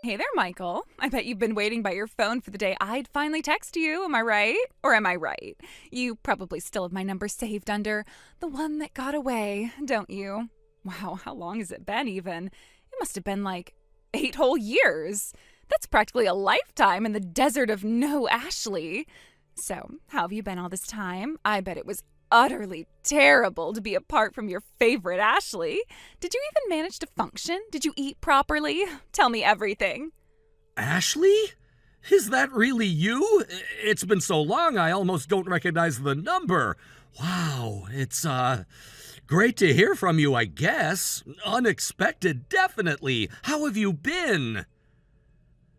Hey there, Michael. I bet you've been waiting by your phone for the day I'd finally text you. Am I right? Or am I right? You probably still have my number saved under the one that got away, don't you? Wow, how long has it been even? It must have been like 8 whole years. That's practically a lifetime in the desert of no Ashley. So, how have you been all this time? I bet it was utterly terrible to be apart from your favorite Ashley. Did you even manage to function? Did you eat properly? Tell me everything. Ashley? Is that really you? It's been so long I almost don't recognize the number. Wow, it's great to hear from you, I guess. Unexpected, definitely. How have you been?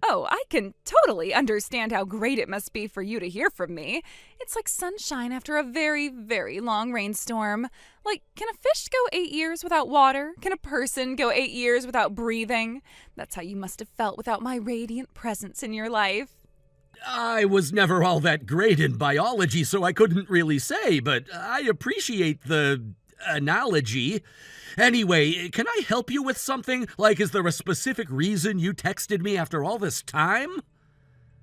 Oh, I can totally understand how great it must be for you to hear from me. It's like sunshine after a very, very long rainstorm. Like, can a fish go 8 years without water? Can a person go 8 years without breathing? That's how you must have felt without my radiant presence in your life. I was never all that great in biology, so I couldn't really say, but I appreciate the analogy. Anyway, can I help you with something? Like, is there a specific reason you texted me after all this time?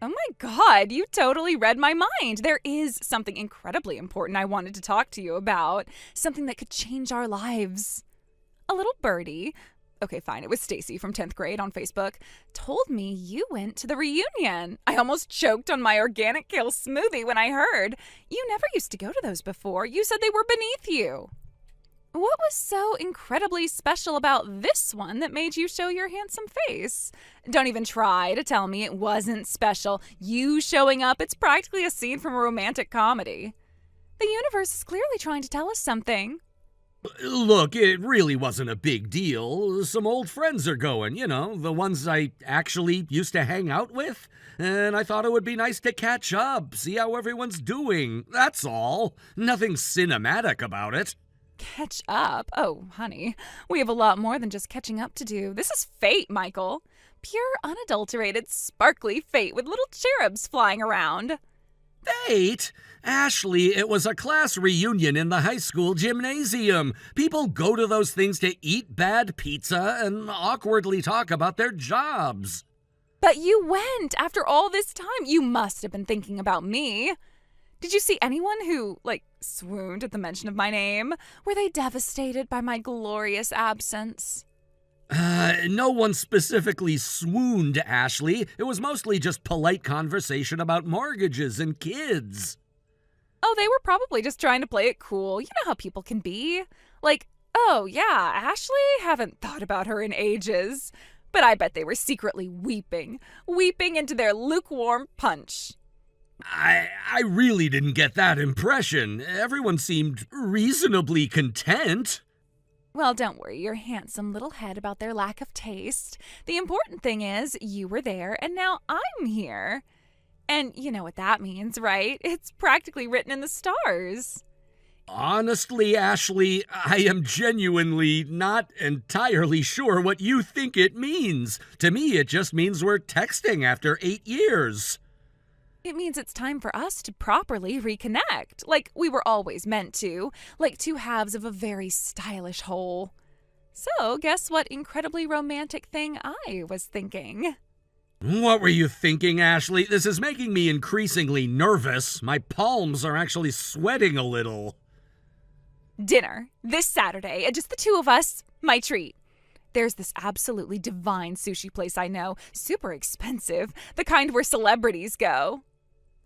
Oh my god, you totally read my mind. There is something incredibly important I wanted to talk to you about. Something that could change our lives. A little birdie, okay, fine, it was Stacy from 10th grade on Facebook, told me you went to the reunion. I almost choked on my organic kale smoothie when I heard. You never used to go to those before. You said they were beneath you. What was so incredibly special about this one that made you show your handsome face? Don't even try to tell me it wasn't special. You showing up, it's practically a scene from a romantic comedy. The universe is clearly trying to tell us something. Look, it really wasn't a big deal. Some old friends are going, the ones I actually used to hang out with. And I thought it would be nice to catch up, see how everyone's doing. That's all. Nothing cinematic about it. Catch up? Oh, honey, we have a lot more than just catching up to do. This is fate, Michael. Pure, unadulterated, sparkly fate with little cherubs flying around. Fate? Ashley, it was a class reunion in the high school gymnasium. People go to those things to eat bad pizza and awkwardly talk about their jobs. But you went after all this time. You must have been thinking about me. Did you see anyone who, swooned at the mention of my name? Were they devastated by my glorious absence? No one specifically swooned, Ashley. It was mostly just polite conversation about mortgages and kids. Oh, they were probably just trying to play it cool. You know how people can be. Like, oh yeah, Ashley? Haven't thought about her in ages. But I bet they were secretly weeping into their lukewarm punch. I really didn't get that impression. Everyone seemed reasonably content. Well, don't worry your handsome little head about their lack of taste. The important thing is you were there and now I'm here. And you know what that means, right? It's practically written in the stars. Honestly, Ashley, I am genuinely not entirely sure what you think it means. To me, it just means we're texting after 8 years. It means it's time for us to properly reconnect, like we were always meant to, like two halves of a very stylish whole. So, guess what incredibly romantic thing I was thinking? What were you thinking, Ashley? This is making me increasingly nervous. My palms are actually sweating a little. Dinner, this Saturday, just the two of us, my treat. There's this absolutely divine sushi place I know, super expensive, the kind where celebrities go.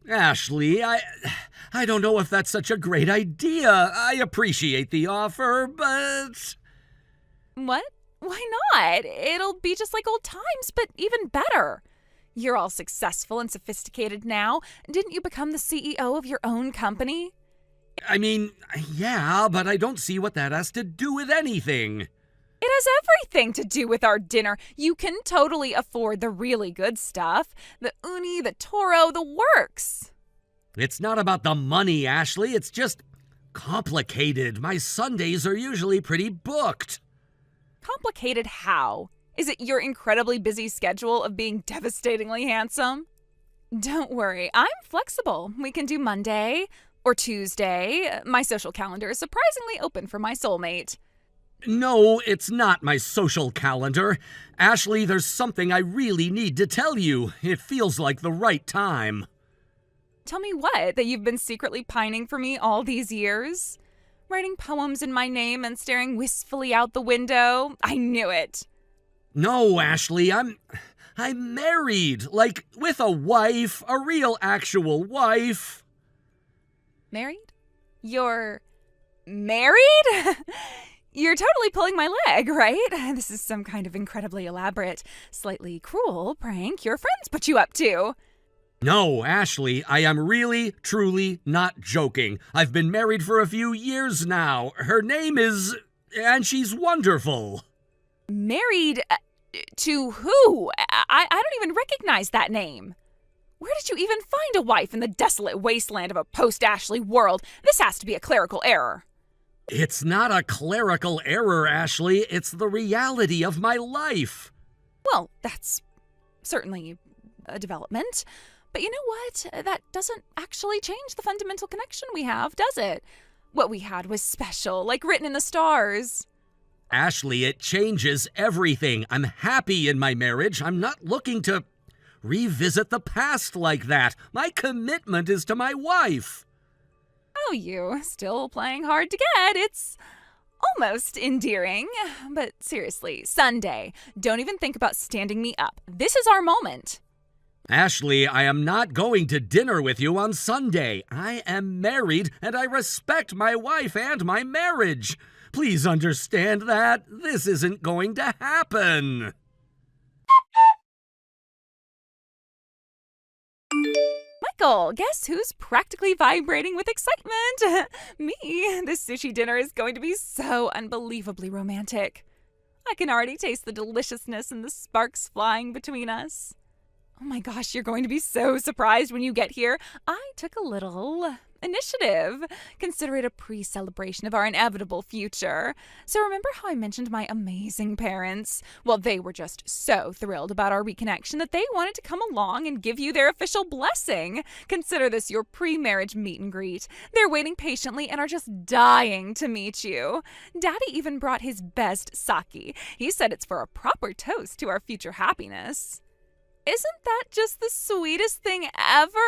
Ashley, I don't know if that's such a great idea. I appreciate the offer, but... What? Why not? It'll be just like old times, but even better. You're all successful and sophisticated now. Didn't you become the CEO of your own company? I mean, yeah, but I don't see what that has to do with anything. It has everything to do with our dinner. You can totally afford the really good stuff. The uni, the toro, the works. It's not about the money, Ashley. It's just complicated. My Sundays are usually pretty booked. Complicated how? Is it your incredibly busy schedule of being devastatingly handsome? Don't worry, I'm flexible. We can do Monday or Tuesday. My social calendar is surprisingly open for my soulmate. No, it's not my social calendar. Ashley, there's something I really need to tell you. It feels like the right time. Tell me what? That you've been secretly pining for me all these years? Writing poems in my name and staring wistfully out the window? I knew it. No, Ashley, I'm married. Like, with a wife, a real actual wife. Married? You're married? You're totally pulling my leg, right? This is some kind of incredibly elaborate, slightly cruel prank your friends put you up to. No, Ashley, I am really, truly not joking. I've been married for a few years now. Her name is... and she's wonderful. Married to who? I don't even recognize that name. Where did you even find a wife in the desolate wasteland of a post-Ashley world? This has to be a clerical error. It's not a clerical error, Ashley. It's the reality of my life. Well, that's certainly a development. But you know what? That doesn't actually change the fundamental connection we have, does it? What we had was special, like written in the stars. Ashley, it changes everything. I'm happy in my marriage. I'm not looking to revisit the past like that. My commitment is to my wife. Oh, you still playing hard to get. It's almost endearing. But seriously, Sunday, don't even think about standing me up. This is our moment. Ashley, I am not going to dinner with you on Sunday. I am married, and I respect my wife and my marriage. Please understand that. This isn't going to happen. Michael, guess who's practically vibrating with excitement? Me. This sushi dinner is going to be so unbelievably romantic. I can already taste the deliciousness and the sparks flying between us. Oh my gosh, you're going to be so surprised when you get here. I took a little initiative. Consider it a pre-celebration of our inevitable future. So remember how I mentioned my amazing parents? Well, they were just so thrilled about our reconnection that they wanted to come along and give you their official blessing. Consider this your pre-marriage meet and greet. They're waiting patiently and are just dying to meet you. Daddy even brought his best sake. He said it's for a proper toast to our future happiness. Isn't that just the sweetest thing ever?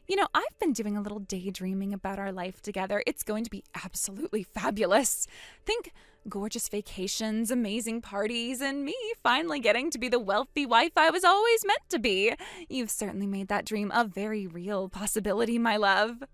You know, I've been doing a little daydreaming about our life together. It's going to be absolutely fabulous. Think gorgeous vacations, amazing parties, and me finally getting to be the wealthy wife I was always meant to be. You've certainly made that dream a very real possibility, my love.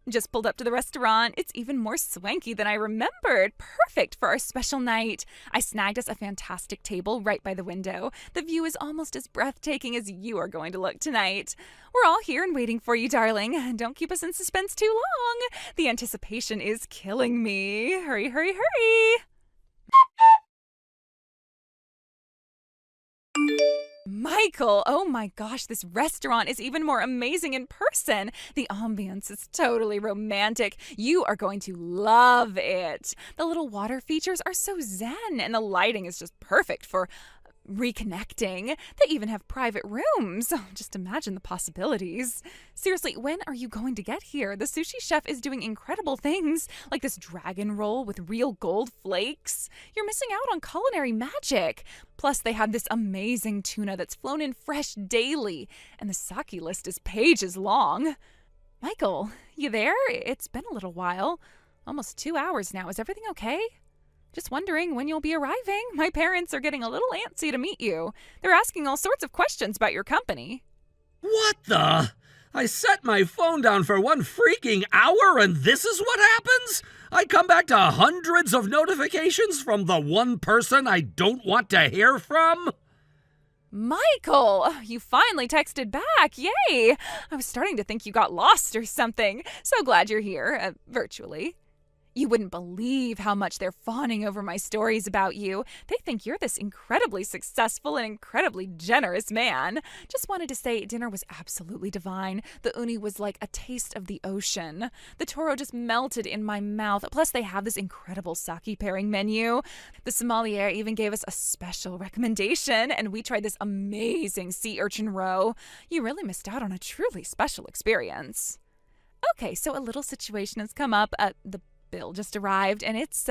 Just pulled up to the restaurant. It's even more swanky than I remembered. Perfect for our special night. I snagged us a fantastic table right by the window. The view is almost as breathtaking as you are going to look tonight. We're all here and waiting for you, darling. Don't keep us in suspense too long. The anticipation is killing me. Hurry, hurry, hurry. Michael, oh my gosh, this restaurant is even more amazing in person. The ambience is totally romantic. You are going to love it. The little water features are so zen, and the lighting is just perfect for reconnecting. They even have private rooms. Oh, just imagine the possibilities. Seriously, when are you going to get here? The sushi chef is doing incredible things, like this dragon roll with real gold flakes. You're missing out on culinary magic. Plus, they have this amazing tuna that's flown in fresh daily, and the sake list is pages long. Michael, you there? It's been a little while. Almost 2 hours now. Is everything okay? Just wondering when you'll be arriving. My parents are getting a little antsy to meet you. They're asking all sorts of questions about your company. What the? I set my phone down for 1 freaking hour and this is what happens? I come back to hundreds of notifications from the one person I don't want to hear from? Michael, you finally texted back. Yay! I was starting to think you got lost or something. So glad you're here, virtually. You wouldn't believe how much they're fawning over my stories about you. They think you're this incredibly successful and incredibly generous man. Just wanted to say dinner was absolutely divine. The uni was like a taste of the ocean. The toro just melted in my mouth. Plus, they have this incredible sake pairing menu. The sommelier even gave us a special recommendation, and we tried this amazing sea urchin roe. You really missed out on a truly special experience. Okay, so a little situation has come up. The bill just arrived, and it's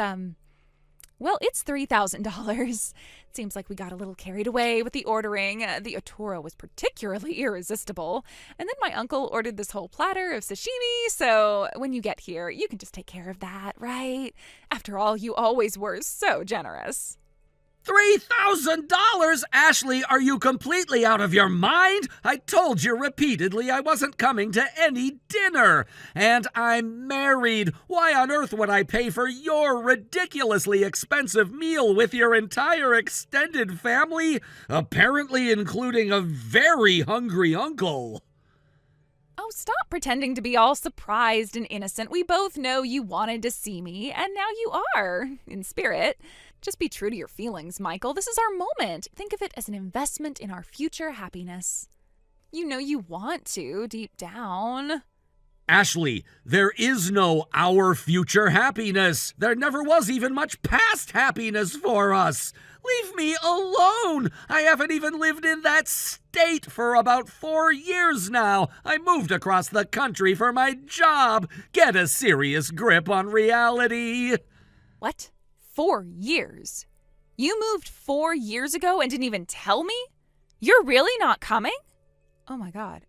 Well, it's $3,000. Seems like we got a little carried away with the ordering. The Otoro was particularly irresistible. And then my uncle ordered this whole platter of sashimi, so when you get here, you can just take care of that, right? After all, you always were so generous. $3,000? Ashley, are you completely out of your mind? I told you repeatedly I wasn't coming to any dinner. And I'm married. Why on earth would I pay for your ridiculously expensive meal with your entire extended family? Apparently including a very hungry uncle. Oh, stop pretending to be all surprised and innocent. We both know you wanted to see me, and now you are, in spirit. Just be true to your feelings, Michael. This is our moment. Think of it as an investment in our future happiness. You know you want to, deep down. Ashley, there is no our future happiness. There never was even much past happiness for us. Leave me alone. I haven't even lived in that state for about 4 years now. I moved across the country for my job. Get a serious grip on reality. What? 4 years? You moved 4 years ago and didn't even tell me? You're really not coming? Oh my God.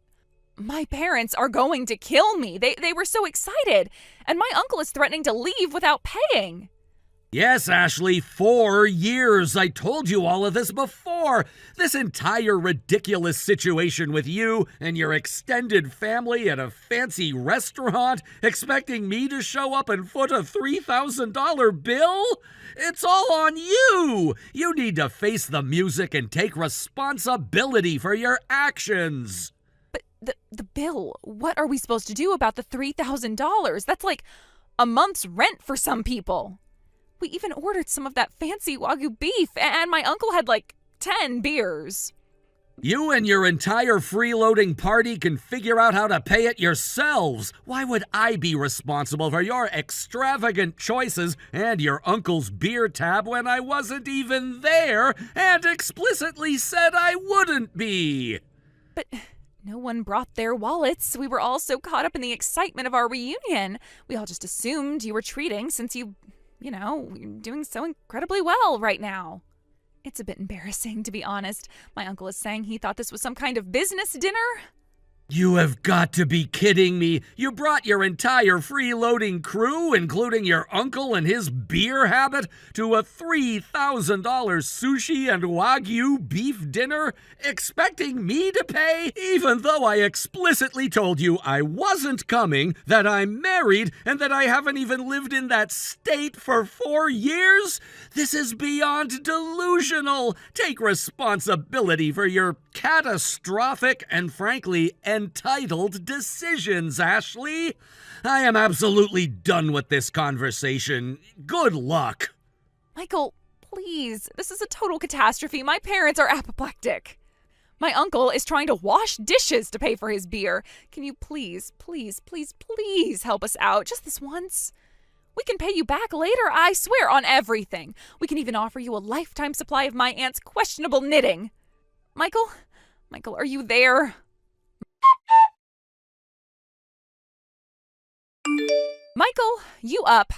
My parents are going to kill me. They were so excited. And my uncle is threatening to leave without paying. Yes, Ashley, 4 years. I told you all of this before. This entire ridiculous situation with you and your extended family at a fancy restaurant, expecting me to show up and foot a $3,000 bill? It's all on you. You need to face the music and take responsibility for your actions. But the bill, what are we supposed to do about the $3,000? That's like a month's rent for some people. We even ordered some of that fancy Wagyu beef, and my uncle had like 10 beers. You and your entire freeloading party can figure out how to pay it yourselves. Why would I be responsible for your extravagant choices and your uncle's beer tab when I wasn't even there and explicitly said I wouldn't be? But no one brought their wallets. We were all so caught up in the excitement of our reunion. We all just assumed you were treating since you're doing so incredibly well right now. It's a bit embarrassing, to be honest. My uncle is saying he thought this was some kind of business dinner. You have got to be kidding me. You brought your entire freeloading crew, including your uncle and his beer habit, to a $3,000 sushi and Wagyu beef dinner, expecting me to pay, even though I explicitly told you I wasn't coming, that I'm married, and that I haven't even lived in that state for 4 years? This is beyond delusional. Take responsibility for your catastrophic and frankly entitled decisions, Ashley. I am absolutely done with this conversation. Good luck. Michael, please. This is a total catastrophe. My parents are apoplectic. My uncle is trying to wash dishes to pay for his beer. Can you please help us out just this once? We can pay you back later, I swear, on everything. We can even offer you a lifetime supply of my aunt's questionable knitting. Michael, are you there? Michael, you up?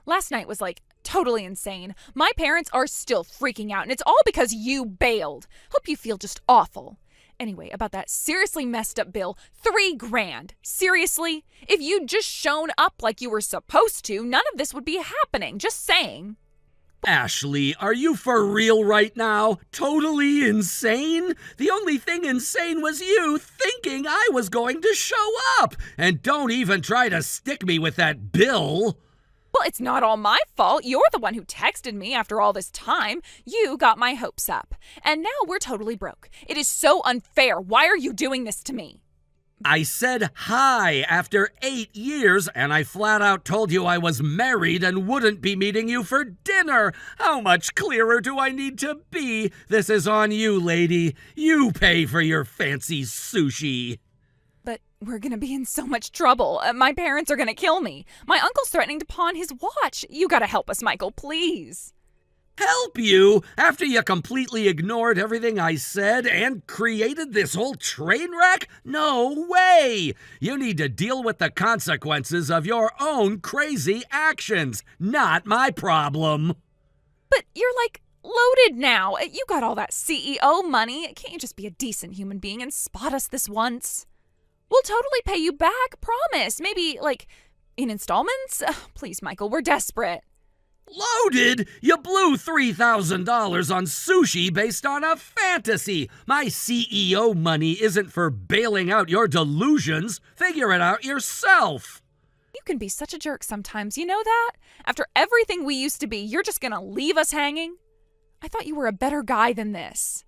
Last night was like totally insane. My parents are still freaking out, and it's all because you bailed. Hope you feel just awful. Anyway, about that seriously messed up bill, $3,000. Seriously? If you'd just shown up like you were supposed to, none of this would be happening. Just saying. Ashley, are you for real right now? Totally insane? The only thing insane was you thinking I was going to show up. And don't even try to stick me with that bill. Well, it's not all my fault. You're the one who texted me after all this time. You got my hopes up. And now we're totally broke. It is so unfair. Why are you doing this to me? I said hi after 8 years, and I flat out told you I was married and wouldn't be meeting you for dinner. How much clearer do I need to be? This is on you, lady. You pay for your fancy sushi. But we're gonna be in so much trouble. My parents are gonna kill me. My uncle's threatening to pawn his watch. You gotta help us, Michael, please. Help you? After you completely ignored everything I said and created this whole train wreck? No way! You need to deal with the consequences of your own crazy actions. Not my problem. But you're like loaded now. You got all that CEO money. Can't you just be a decent human being and spot us this once? We'll totally pay you back, promise. Maybe, like, in installments? Please, Michael, we're desperate. Loaded? You blew $3,000 on sushi based on a fantasy. My CEO money isn't for bailing out your delusions. Figure it out yourself. You can be such a jerk sometimes, you know that? After everything we used to be, you're just gonna leave us hanging? I thought you were a better guy than this.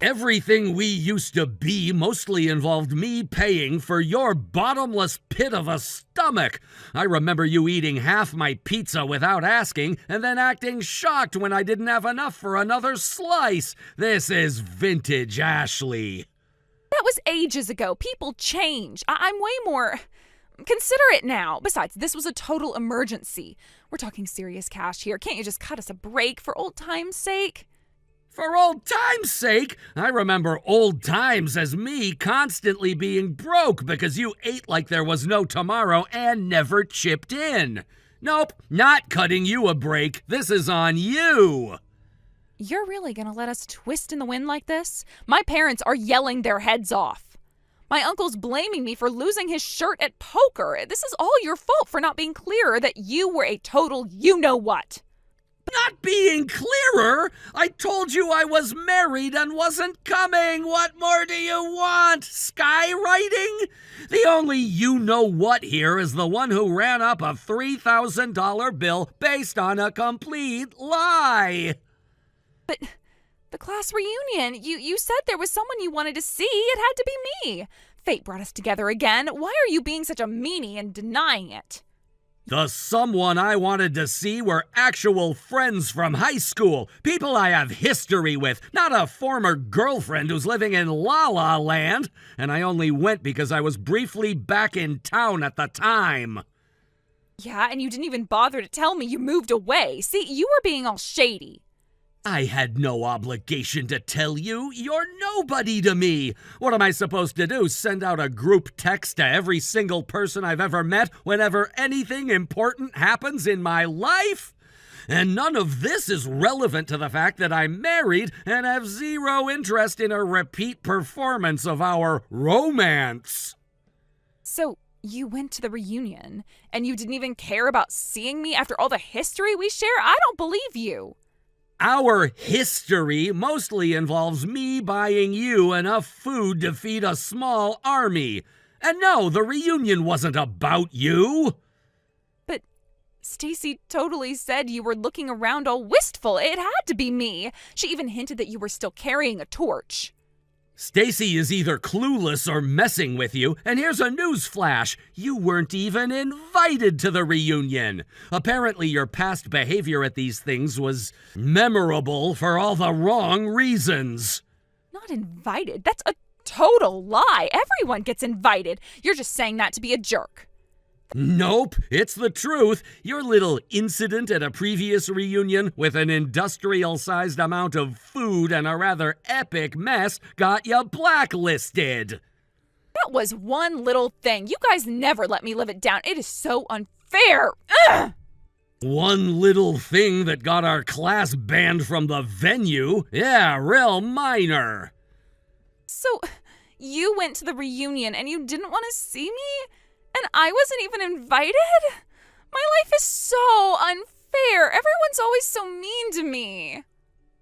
Everything we used to be mostly involved me paying for your bottomless pit of a stomach. I remember you eating half my pizza without asking and then acting shocked when I didn't have enough for another slice. This is vintage Ashley. That was ages ago. People change. I'm way more considerate now. Besides, this was a total emergency. We're talking serious cash here. Can't you just cut us a break for old time's sake? For old time's sake, I remember old times as me constantly being broke because you ate like there was no tomorrow and never chipped in. Nope, not cutting you a break. This is on you. You're really gonna let us twist in the wind like this? My parents are yelling their heads off. My uncle's blaming me for losing his shirt at poker. This is all your fault for not being clearer that you were a total you-know-what. Not being clearer? I told you I was married and wasn't coming. What more do you want? Skywriting? The only you-know-what here is the one who ran up a $3,000 bill based on a complete lie. But the class reunion, you said there was someone you wanted to see. It had to be me. Fate brought us together again. Why are you being such a meanie and denying it? The someone I wanted to see were actual friends from high school, people I have history with, not a former girlfriend who's living in La La Land, and I only went because I was briefly back in town at the time. Yeah, and you didn't even bother to tell me you moved away. See, you were being all shady. I had no obligation to tell you. You're nobody to me. What am I supposed to do? Send out a group text to every single person I've ever met whenever anything important happens in my life? And none of this is relevant to the fact that I'm married and have zero interest in a repeat performance of our romance. So you went to the reunion and you didn't even care about seeing me after all the history we share? I don't believe you. Our history mostly involves me buying you enough food to feed a small army. And no, the reunion wasn't about you. But Stacy totally said you were looking around all wistful. It had to be me. She even hinted that you were still carrying a torch. Stacy is either clueless or messing with you, and here's a news flash. You weren't even invited to the reunion. Apparently your past behavior at these things was memorable for all the wrong reasons. Not invited? That's a total lie. Everyone gets invited. You're just saying that to be a jerk. Nope, it's the truth. Your little incident at a previous reunion with an industrial-sized amount of food and a rather epic mess got you blacklisted. That was one little thing. You guys never let me live it down. It is so unfair. Ugh! One little thing that got our class banned from the venue? Yeah, real minor. So, you went to the reunion and you didn't want to see me? And I wasn't even invited? My life is so unfair. Everyone's always so mean to me.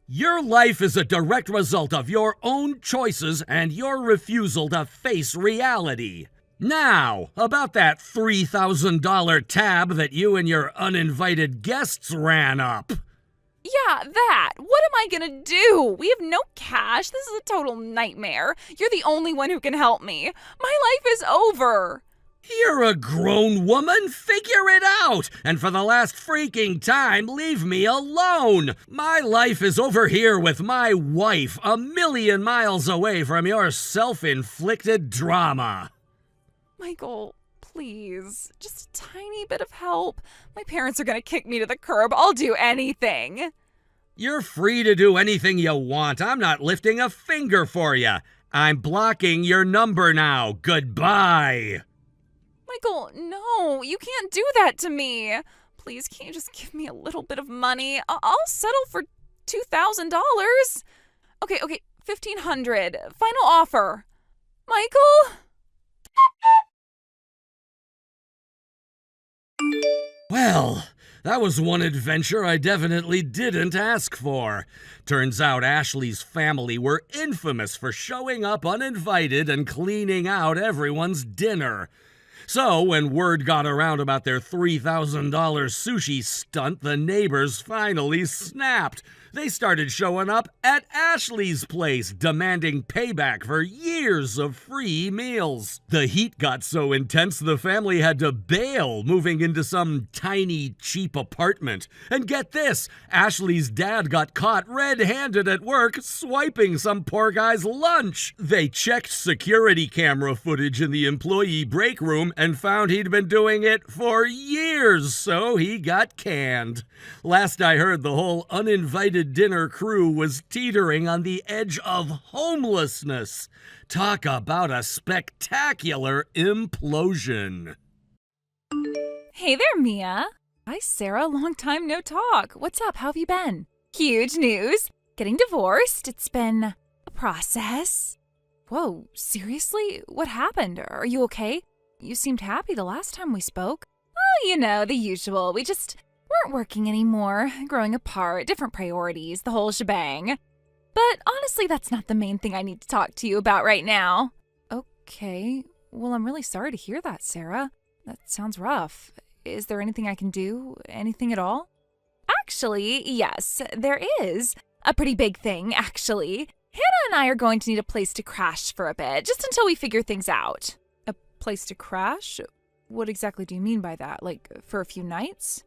Your life is a direct result of your own choices and your refusal to face reality. Now, about that $3,000 tab that you and your uninvited guests ran up. Yeah, that. What am I gonna do? We have no cash. This is a total nightmare. You're the only one who can help me. My life is over. You're a grown woman, figure it out! And for the last freaking time, leave me alone! My life is over here with my wife, a million miles away from your self-inflicted drama. Michael, please. Just a tiny bit of help. My parents are gonna kick me to the curb. I'll do anything. You're free to do anything you want. I'm not lifting a finger for you. I'm blocking your number now. Goodbye. Michael, no, you can't do that to me. please, can you just give me a little bit of money? I'll settle for $2,000. Okay, $1,500. Final offer. Michael? Well, that was one adventure I definitely didn't ask for. Turns out Ashley's family were infamous for showing up uninvited and cleaning out everyone's dinner. So, when word got around about their $3,000 sushi stunt, the neighbors finally snapped. They started showing up at Ashley's place, demanding payback for years of free meals. The heat got so intense the family had to bail, moving into some tiny, cheap apartment. And get this, Ashley's dad got caught red-handed at work swiping some poor guy's lunch. They checked security camera footage in the employee break room and found he'd been doing it for years, so he got canned. Last I heard, the whole uninvited dinner crew was teetering on the edge of homelessness. Talk about a spectacular implosion. Hey there, Mia. Hi, Sarah. Long time no talk. What's up? How have you been? Huge news. Getting divorced. It's been a process. Whoa, seriously? What happened? Are you okay? You seemed happy the last time we spoke. Oh, you know, the usual. We just weren't working anymore, growing apart, different priorities, the whole shebang. But honestly, that's not the main thing I need to talk to you about right now. Okay, well, I'm really sorry to hear that, Sarah. That sounds rough. Is there anything I can do? Anything at all? Actually, yes, there is. A pretty big thing, actually. Hannah and I are going to need a place to crash for a bit, just until we figure things out. A place to crash? What exactly do you mean by that? Like, for a few nights?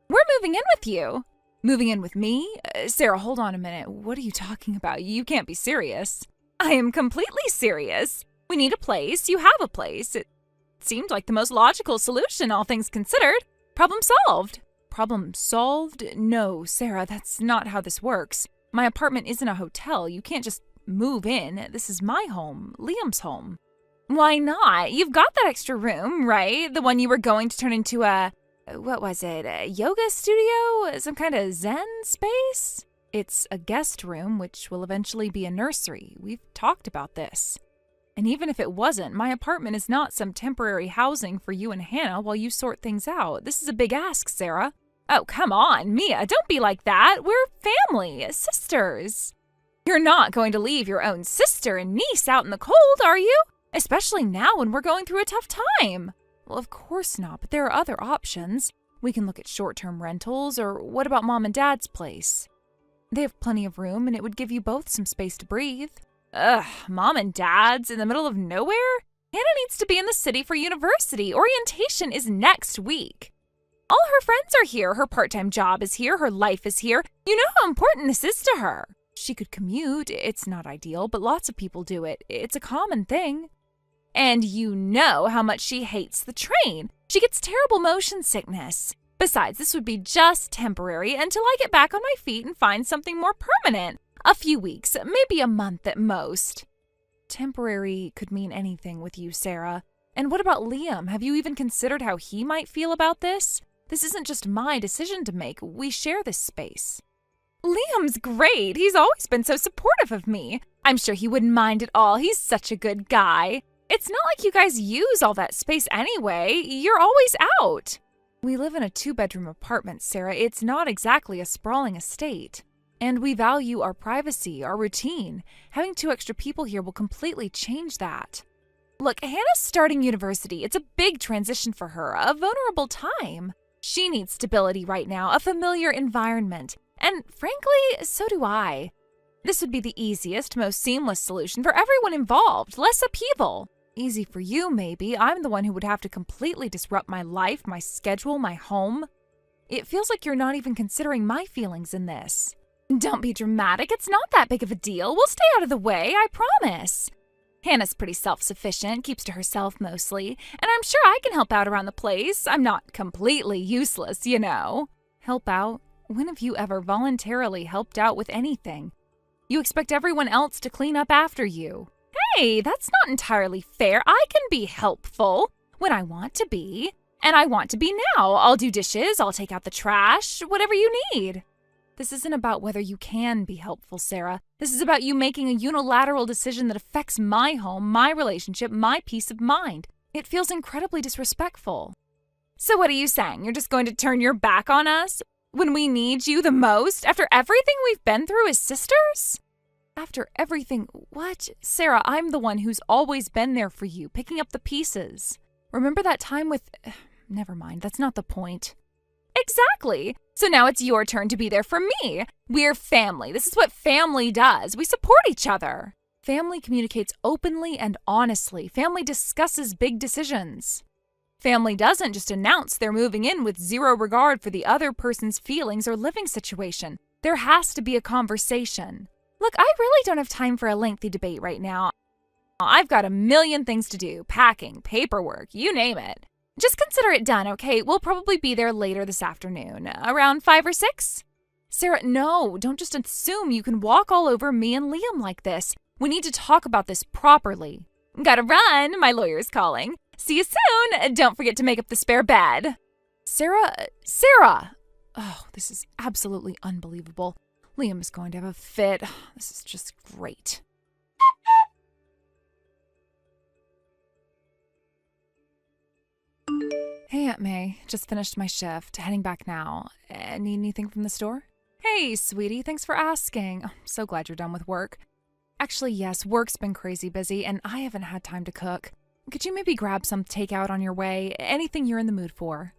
We're moving in with you. Moving in with me? Sarah, hold on a minute. What are you talking about? You can't be serious. I am completely serious. We need a place. You have a place. It seemed like the most logical solution, all things considered. Problem solved. Problem solved? No, Sarah, that's not how this works. My apartment isn't a hotel. You can't just move in. This is my home, Liam's home. Why not? You've got that extra room, right? The one you were going to turn into what was it, a yoga studio? Some kind of Zen space? It's a guest room, which will eventually be a nursery. We've talked about this. And even if it wasn't, my apartment is not some temporary housing for you and Hannah while you sort things out. This is a big ask, Sarah. Oh, come on, Mia, don't be like that. We're family, sisters. You're not going to leave your own sister and niece out in the cold, are you? Especially now when we're going through a tough time. Well, of course not, but there are other options. We can look at short-term rentals, or what about Mom and Dad's place? They have plenty of room, and it would give you both some space to breathe. Ugh, Mom and Dad's in the middle of nowhere? Hannah needs to be in the city for university. Orientation is next week. All her friends are here. Her part-time job is here. Her life is here. You know how important this is to her. She could commute. It's not ideal, but lots of people do it. It's a common thing. And you know how much she hates the train. She gets terrible motion sickness. Besides, this would be just temporary until I get back on my feet and find something more permanent. A few weeks, maybe a month at most. Temporary could mean anything with you, Sarah. And what about Liam? Have you even considered how he might feel about this? This isn't just my decision to make. We share this space. Liam's great. He's always been so supportive of me. I'm sure he wouldn't mind at all. He's such a good guy. It's not like you guys use all that space anyway. You're always out. We live in a 2-bedroom apartment, Sarah. It's not exactly a sprawling estate. And we value our privacy, our routine. Having 2 extra people here will completely change that. Look, Hannah's starting university. It's a big transition for her, a vulnerable time. She needs stability right now, a familiar environment. And frankly, so do I. This would be the easiest, most seamless solution for everyone involved. Less upheaval. Easy for you, maybe. I'm the one who would have to completely disrupt my life, my schedule, my home. It feels like you're not even considering my feelings in this. Don't be dramatic. It's not that big of a deal. We'll stay out of the way, I promise. Hannah's pretty self-sufficient, keeps to herself mostly, and I'm sure I can help out around the place. I'm not completely useless, you know. Help out? When have you ever voluntarily helped out with anything? You expect everyone else to clean up after you. Hey, that's not entirely fair. I can be helpful when I want to be. And I want to be now. I'll do dishes, I'll take out the trash, whatever you need. This isn't about whether you can be helpful, Sarah. This is about you making a unilateral decision that affects my home, my relationship, my peace of mind. It feels incredibly disrespectful. So what are you saying? You're just going to turn your back on us when we need you the most after everything we've been through as sisters? After everything, what? Sarah, I'm the one who's always been there for you, picking up the pieces. Remember that time with... Never mind, that's not the point. Exactly. So now it's your turn to be there for me. We're family. This is what family does. We support each other. Family communicates openly and honestly. Family discusses big decisions. Family doesn't just announce they're moving in with zero regard for the other person's feelings or living situation. There has to be a conversation. Look, I really don't have time for a lengthy debate right now. I've got a million things to do. Packing, paperwork, you name it. Just consider it done, okay? We'll probably be there later this afternoon, around 5 or 6. Sarah, no, don't just assume you can walk all over me and Liam like this. We need to talk about this properly. Gotta run, my lawyer's calling. See you soon. Don't forget to make up the spare bed. Sarah! Oh, this is absolutely unbelievable. Liam is going to have a fit. This is just great. Hey, Aunt May. Just finished my shift. Heading back now. Need anything from the store? Hey, sweetie. Thanks for asking. I'm so glad you're done with work. Actually, yes, work's been crazy busy, and I haven't had time to cook. Could you maybe grab some takeout on your way? Anything you're in the mood for?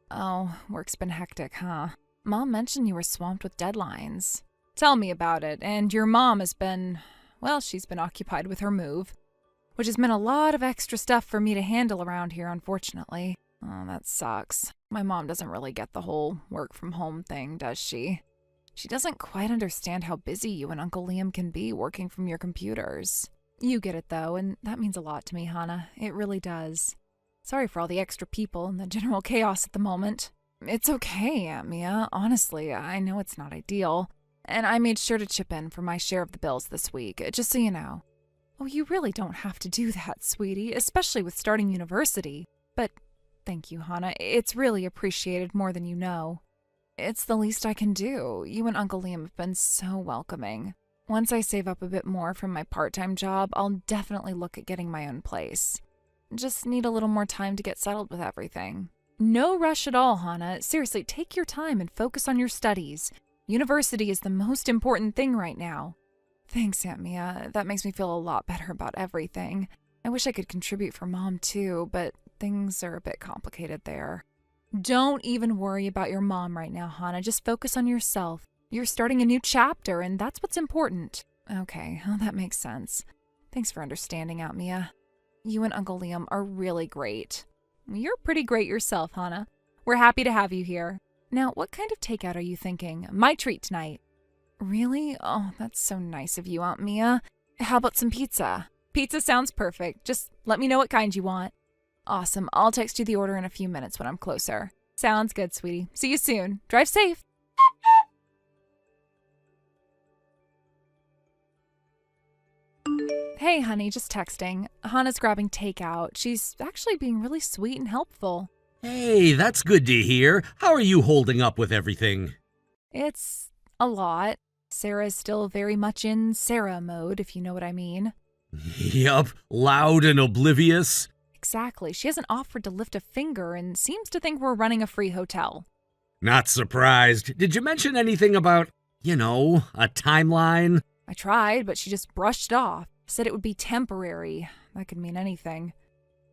Oh, work's been hectic, huh? Mom mentioned you were swamped with deadlines. Tell me about it. And your mom has been... Well, she's been occupied with her move, which has meant a lot of extra stuff for me to handle around here, unfortunately. Oh, that sucks. My mom doesn't really get the whole work from home thing, does she? She doesn't quite understand how busy you and Uncle Liam can be working from your computers. You get it, though, and that means a lot to me, Hannah. It really does. Sorry for all the extra people and the general chaos at the moment. It's okay, Aunt Mia. Honestly, I know it's not ideal. And I made sure to chip in for my share of the bills this week, just so you know. Oh, you really don't have to do that, sweetie, especially with starting university. But thank you, Hannah. It's really appreciated more than you know. It's the least I can do. You and Uncle Liam have been so welcoming. Once I save up a bit more from my part-time job, I'll definitely look at getting my own place. Just need a little more time to get settled with everything. No rush at all, Hannah. Seriously, take your time and focus on your studies. University is the most important thing right now. Thanks, Aunt Mia. That makes me feel a lot better about everything. I wish I could contribute for Mom, too, but things are a bit complicated there. Don't even worry about your mom right now, Hannah. Just focus on yourself. You're starting a new chapter, and that's what's important. Okay, well, that makes sense. Thanks for understanding, Aunt Mia. You and Uncle Liam are really great. You're pretty great yourself, Hannah. We're happy to have you here. Now, what kind of takeout are you thinking? My treat tonight. Really? Oh, that's so nice of you, Aunt Mia. How about some pizza? Pizza sounds perfect. Just let me know what kind you want. Awesome. I'll text you the order in a few minutes when I'm closer. Sounds good, sweetie. See you soon. Drive safe. Hey, honey, just texting. Hannah's grabbing takeout. She's actually being really sweet and helpful. Hey, that's good to hear. How are you holding up with everything? It's a lot. Sarah's still very much in Sarah mode, if you know what I mean. Yup, loud and oblivious. Exactly. She hasn't offered to lift a finger and seems to think we're running a free hotel. Not surprised. Did you mention anything about, a timeline? I tried, but she just brushed it off. Said it would be temporary. That could mean anything.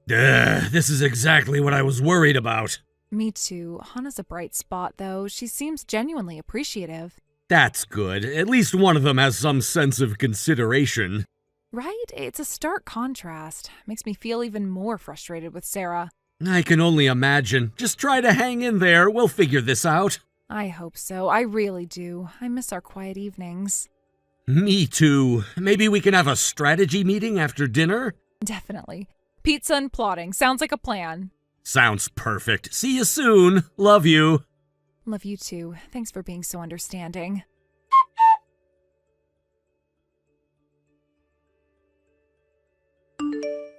This is exactly what I was worried about. Me too. Hannah's a bright spot, though. She seems genuinely appreciative. That's good. At least one of them has some sense of consideration. Right? It's a stark contrast. Makes me feel even more frustrated with Sarah. I can only imagine. Just try to hang in there. We'll figure this out. I hope so. I really do. I miss our quiet evenings. Me too. Maybe we can have a strategy meeting after dinner? Definitely. Pizza and plotting. Sounds like a plan. Sounds perfect. See you soon. Love you. Love you too. Thanks for being so understanding.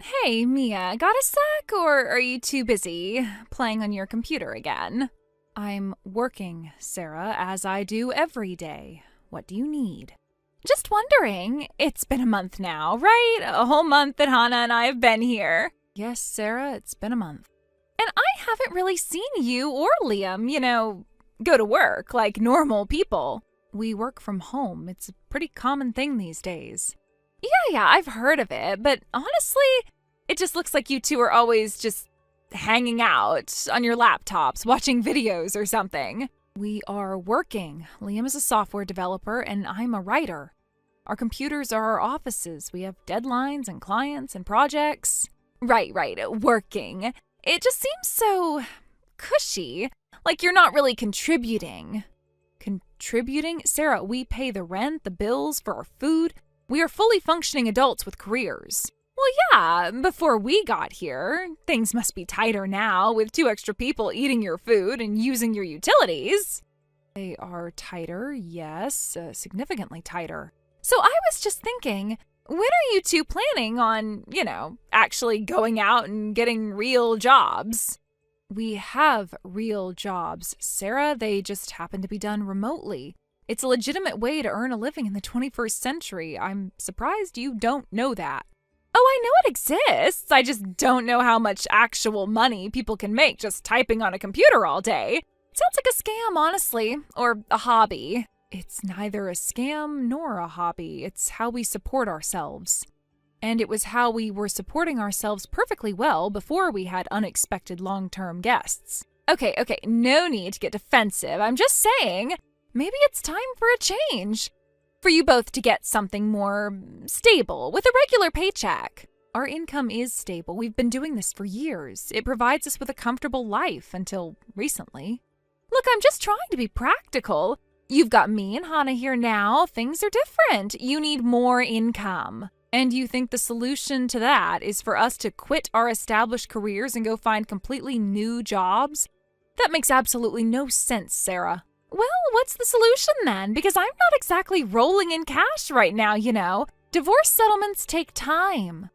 Hey, Mia, got a sec, or are you too busy playing on your computer again? I'm working, Sarah, as I do every day. What do you need? Just wondering. It's been a month now, right? A whole month that Hannah and I have been here. Yes, Sarah, it's been a month. And I haven't really seen you or Liam, go to work like normal people. We work from home. It's a pretty common thing these days. Yeah, I've heard of it, but honestly, it just looks like you two are always just hanging out on your laptops, watching videos or something. We are working. Liam is a software developer and I'm a writer. Our computers are our offices. We have deadlines and clients and projects. Right, working. It just seems so cushy, like you're not really contributing. Contributing? Sarah, we pay the rent, the bills for our food. We are fully functioning adults with careers. Well, yeah, before we got here. Things must be tighter now with 2 extra people eating your food and using your utilities. They are tighter, yes, significantly tighter. So I was just thinking, when are you two planning on, actually going out and getting real jobs? We have real jobs, Sarah. They just happen to be done remotely. It's a legitimate way to earn a living in the 21st century. I'm surprised you don't know that. Oh, I know it exists. I just don't know how much actual money people can make just typing on a computer all day. It sounds like a scam, honestly, or a hobby. It's neither a scam nor a hobby. It's how we support ourselves. And it was how we were supporting ourselves perfectly well before we had unexpected long-term guests. Okay, no need to get defensive. I'm just saying, maybe it's time for a change. For you both to get something more stable, with a regular paycheck. Our income is stable. We've been doing this for years. It provides us with a comfortable life until recently. Look, I'm just trying to be practical. You've got me and Hannah here now. Things are different. You need more income. And you think the solution to that is for us to quit our established careers and go find completely new jobs? That makes absolutely no sense, Sarah. Well, what's the solution then? Because I'm not exactly rolling in cash right now, Divorce settlements take time.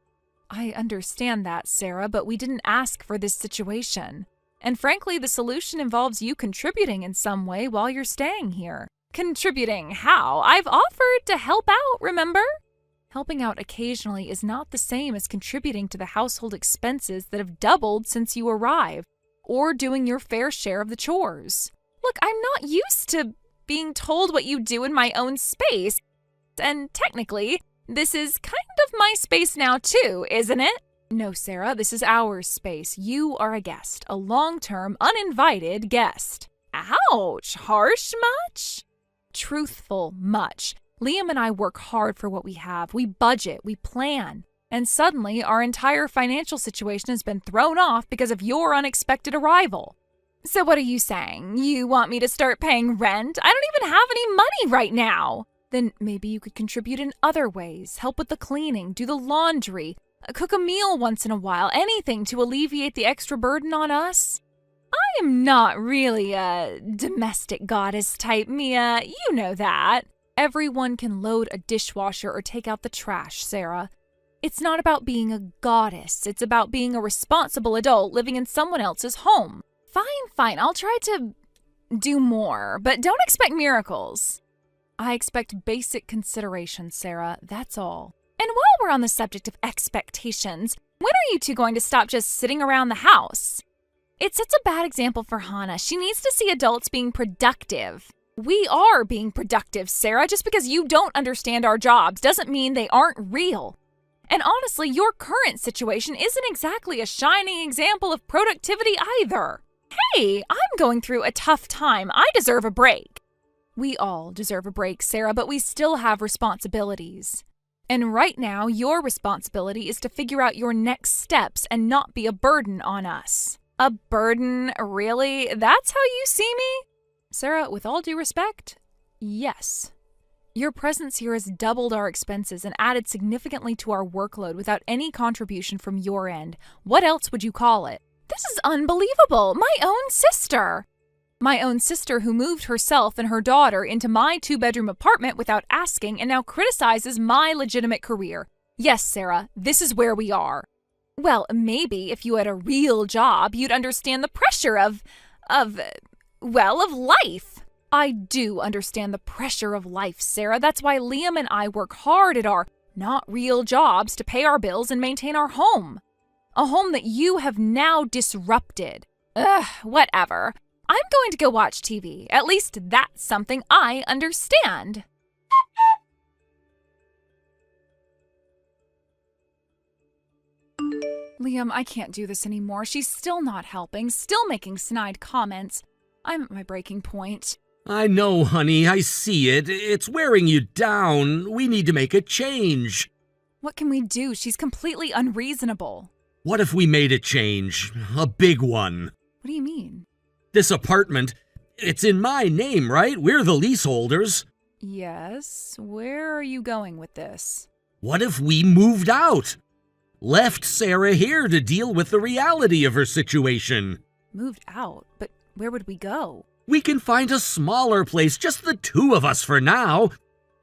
I understand that, Sarah, but we didn't ask for this situation. And frankly, the solution involves you contributing in some way while you're staying here. Contributing how? I've offered to help out, remember? Helping out occasionally is not the same as contributing to the household expenses that have doubled since you arrived, or doing your fair share of the chores. Look, I'm not used to being told what you do in my own space. And technically, this is kind of my space now too, isn't it? No, Sarah, this is our space. You are a guest, a long-term, uninvited guest. Ouch, harsh much? Truthful much. Liam and I work hard for what we have. We budget, we plan. And suddenly, our entire financial situation has been thrown off because of your unexpected arrival. So what are you saying? You want me to start paying rent? I don't even have any money right now. Then maybe you could contribute in other ways. Help with the cleaning, do the laundry, cook a meal once in a while, anything to alleviate the extra burden on us. I am not really a domestic goddess type, Mia. You know that. Everyone can load a dishwasher or take out the trash, Sarah. It's not about being a goddess. It's about being a responsible adult living in someone else's home. Fine. I'll try to do more, but don't expect miracles. I expect basic consideration, Sarah. That's all. And while we're on the subject of expectations, when are you two going to stop just sitting around the house? It sets a bad example for Hannah. She needs to see adults being productive. We are being productive, Sarah. Just because you don't understand our jobs doesn't mean they aren't real. And honestly, your current situation isn't exactly a shining example of productivity either. Hey, I'm going through a tough time. I deserve a break. We all deserve a break, Sarah, but we still have responsibilities. And right now, your responsibility is to figure out your next steps and not be a burden on us. A burden? Really? That's how you see me? Sarah, with all due respect, yes. Your presence here has doubled our expenses and added significantly to our workload without any contribution from your end. What else would you call it? This is unbelievable. My own sister. My own sister who moved herself and her daughter into my 2-bedroom apartment without asking and now criticizes my legitimate career. Yes, Sarah, this is where we are. Well, maybe if you had a real job, you'd understand the pressure of life. I do understand the pressure of life, Sarah. That's why Liam and I work hard at our not real jobs to pay our bills and maintain our home. A home that you have now disrupted. Ugh, whatever. I'm going to go watch TV. At least that's something I understand. Liam, I can't do this anymore. She's still not helping, still making snide comments. I'm at my breaking point. I know, honey, I see it. It's wearing you down. We need to make a change. What can we do? She's completely unreasonable. What if we made a change? A big one. What do you mean? This apartment, it's in my name, right? We're the leaseholders. Yes. Where are you going with this? What if we moved out? Left Sarah here to deal with the reality of her situation. Moved out? But where would we go? We can find a smaller place, just the two of us for now.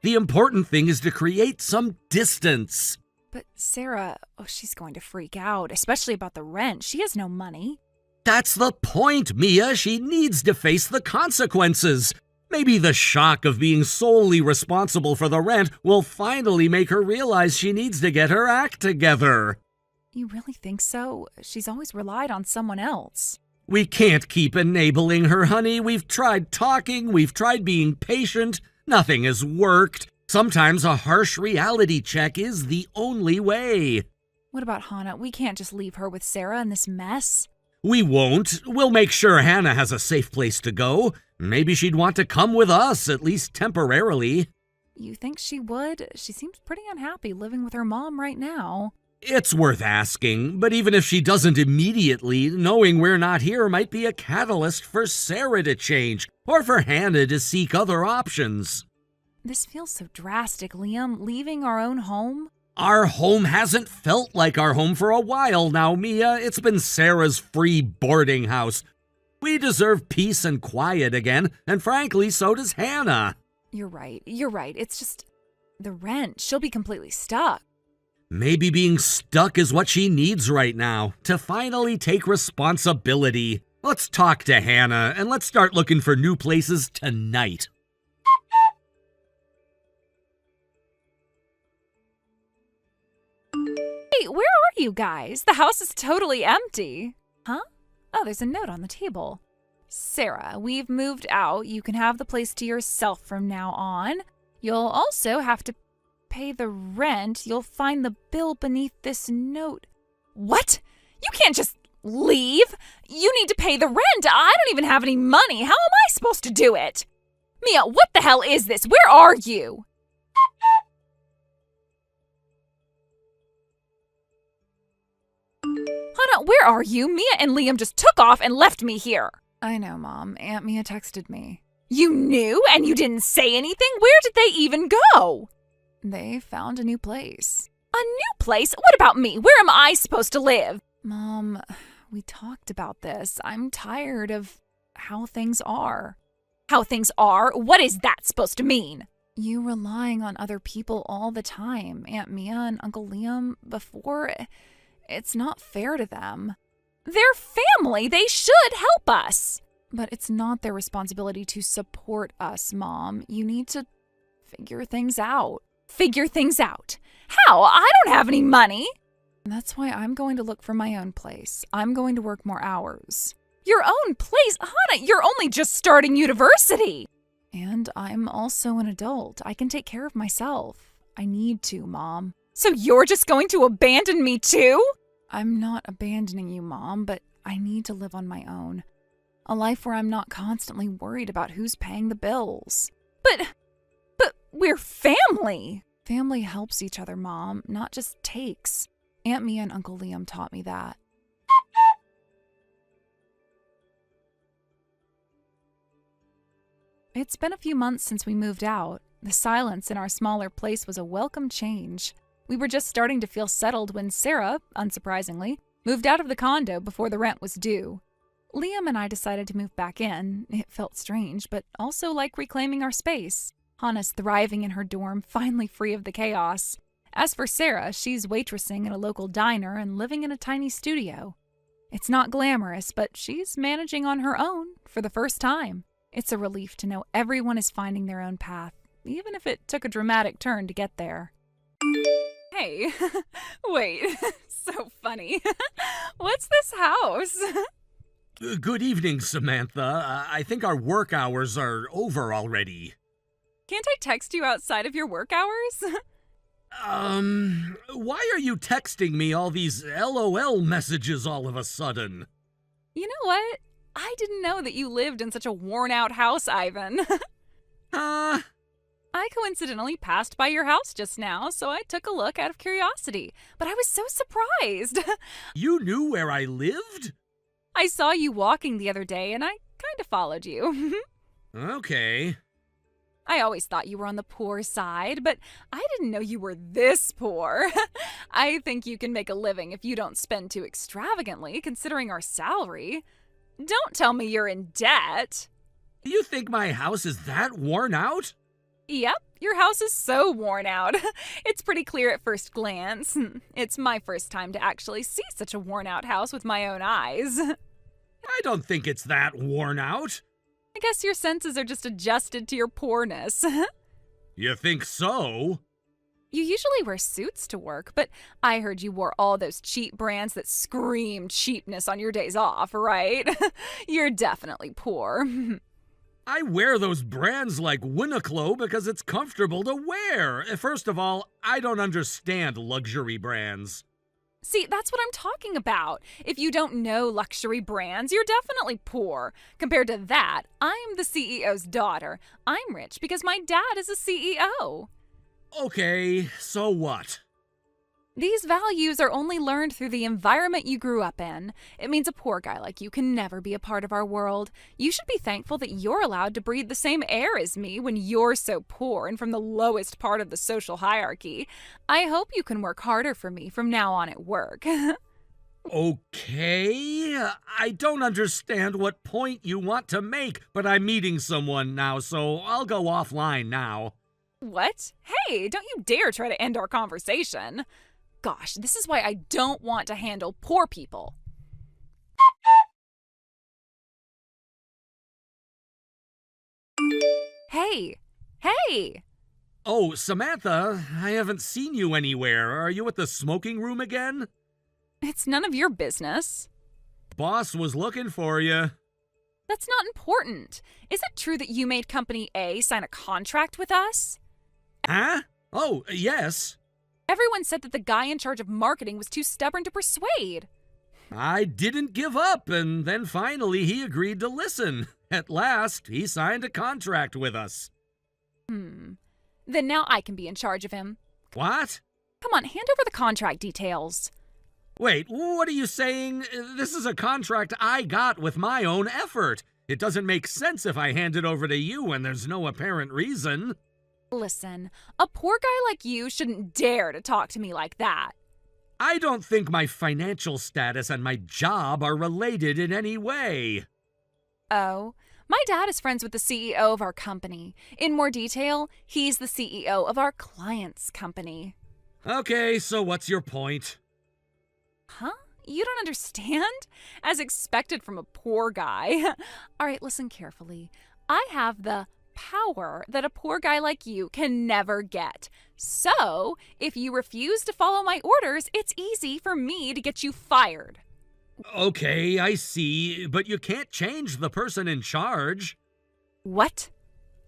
The important thing is to create some distance. But Sarah, she's going to freak out, especially about the rent. She has no money. That's the point, Mia. She needs to face the consequences. Maybe the shock of being solely responsible for the rent will finally make her realize she needs to get her act together. You really think so? She's always relied on someone else. We can't keep enabling her, honey. We've tried talking, we've tried being patient. Nothing has worked. Sometimes a harsh reality check is the only way. What about Hannah? We can't just leave her with Sarah in this mess. We won't. We'll make sure Hannah has a safe place to go. Maybe she'd want to come with us, at least temporarily. You think she would? She seems pretty unhappy living with her mom right now. It's worth asking, but even if she doesn't immediately, knowing we're not here might be a catalyst for Sarah to change, or for Hannah to seek other options. This feels so drastic, Liam. Leaving our own home? Our home hasn't felt like our home for a while now, Mia. It's been Sarah's free boarding house. We deserve peace and quiet again, and frankly, so does Hannah. You're right. It's just the rent. She'll be completely stuck. Maybe being stuck is what she needs right now, to finally take responsibility. Let's talk to Hannah, and let's start looking for new places tonight. Hey, where are you guys? The house is totally empty. Huh? Oh, there's a note on the table. Sarah, we've moved out. You can have the place to yourself from now on. You'll also have to pay the rent. You'll find the bill beneath this note. What? You can't just leave. You need to pay the rent. I don't even have any money. How am I supposed to do it? Mia, what the hell is this? Where are you? Hannah, where are you? Mia and Liam just took off and left me here. I know, Mom. Aunt Mia texted me. You knew and you didn't say anything? Where did they even go? They found a new place. A new place? What about me? Where am I supposed to live? Mom, we talked about this. I'm tired of how things are. How things are? What is that supposed to mean? You relying on other people all the time. Aunt Mia and Uncle Liam before. It's not fair to them. They're family. They should help us. But it's not their responsibility to support us, Mom. You need to figure things out. Figure things out? How? I don't have any money. That's why I'm going to look for my own place. I'm going to work more hours. Your own place? Hannah, you're only just starting university. And I'm also an adult. I can take care of myself. I need to, Mom. So you're just going to abandon me too? I'm not abandoning you, Mom, but I need to live on my own. A life where I'm not constantly worried about who's paying the bills. But we're family. Family helps each other, Mom, not just takes. Aunt Mia and Uncle Liam taught me that. It's been a few months since we moved out. The silence in our smaller place was a welcome change. We were just starting to feel settled when Sarah, unsurprisingly, moved out of the condo before the rent was due. Liam and I decided to move back in. It felt strange, but also like reclaiming our space. Hannah's thriving in her dorm, finally free of the chaos. As for Sarah, she's waitressing at a local diner and living in a tiny studio. It's not glamorous, but she's managing on her own for the first time. It's a relief to know everyone is finding their own path, even if it took a dramatic turn to get there. Hey, wait, so funny. What's this house? Good evening, Samantha. I think our work hours are over already. Can't I text you outside of your work hours? Why are you texting me all these LOL messages all of a sudden? You know what? I didn't know that you lived in such a worn-out house, Ivan. I coincidentally passed by your house just now, so I took a look out of curiosity. But I was so surprised. You knew where I lived? I saw you walking the other day, and I kind of followed you. Okay. I always thought you were on the poor side, but I didn't know you were this poor. I think you can make a living if you don't spend too extravagantly, considering our salary. Don't tell me you're in debt. You think my house is that worn out? Yep, your house is so worn out. It's pretty clear at first glance. It's my first time to actually see such a worn-out house with my own eyes. I don't think it's that worn out. I guess your senses are just adjusted to your poorness. You think so? You usually wear suits to work, but I heard you wore all those cheap brands that scream cheapness on your days off, right? You're definitely poor. I wear those brands like Uniqlo because it's comfortable to wear. First of all, I don't understand luxury brands. See, that's what I'm talking about. If you don't know luxury brands, you're definitely poor. Compared to that, I'm the CEO's daughter. I'm rich because my dad is a CEO. Okay, so what? These values are only learned through the environment you grew up in. It means a poor guy like you can never be a part of our world. You should be thankful that you're allowed to breathe the same air as me when you're so poor and from the lowest part of the social hierarchy. I hope you can work harder for me from now on at work. Okay, I don't understand what point you want to make, but I'm meeting someone now, so I'll go offline now. What? Hey, don't you dare try to end our conversation. Gosh, this is why I don't want to handle poor people. Hey! Hey! Oh, Samantha, I haven't seen you anywhere. Are you at the smoking room again? It's none of your business. Boss was looking for you. That's not important. Is it true that you made Company A sign a contract with us? Huh? Oh, yes. Everyone said that the guy in charge of marketing was too stubborn to persuade. I didn't give up, and then finally he agreed to listen. At last, he signed a contract with us. Then now I can be in charge of him. What? Come on, hand over the contract details. Wait, what are you saying? This is a contract I got with my own effort. It doesn't make sense if I hand it over to you when there's no apparent reason. Listen, a poor guy like you shouldn't dare to talk to me like that. I don't think my financial status and my job are related in any way. Oh, my dad is friends with the CEO of our company. In more detail, he's the CEO of our client's company. Okay, so what's your point? Huh? You don't understand? As expected from a poor guy. All right, listen carefully. I have the power that a poor guy like you can never get. So, if you refuse to follow my orders, it's easy for me to get you fired. Okay, I see, but you can't change the person in charge. What?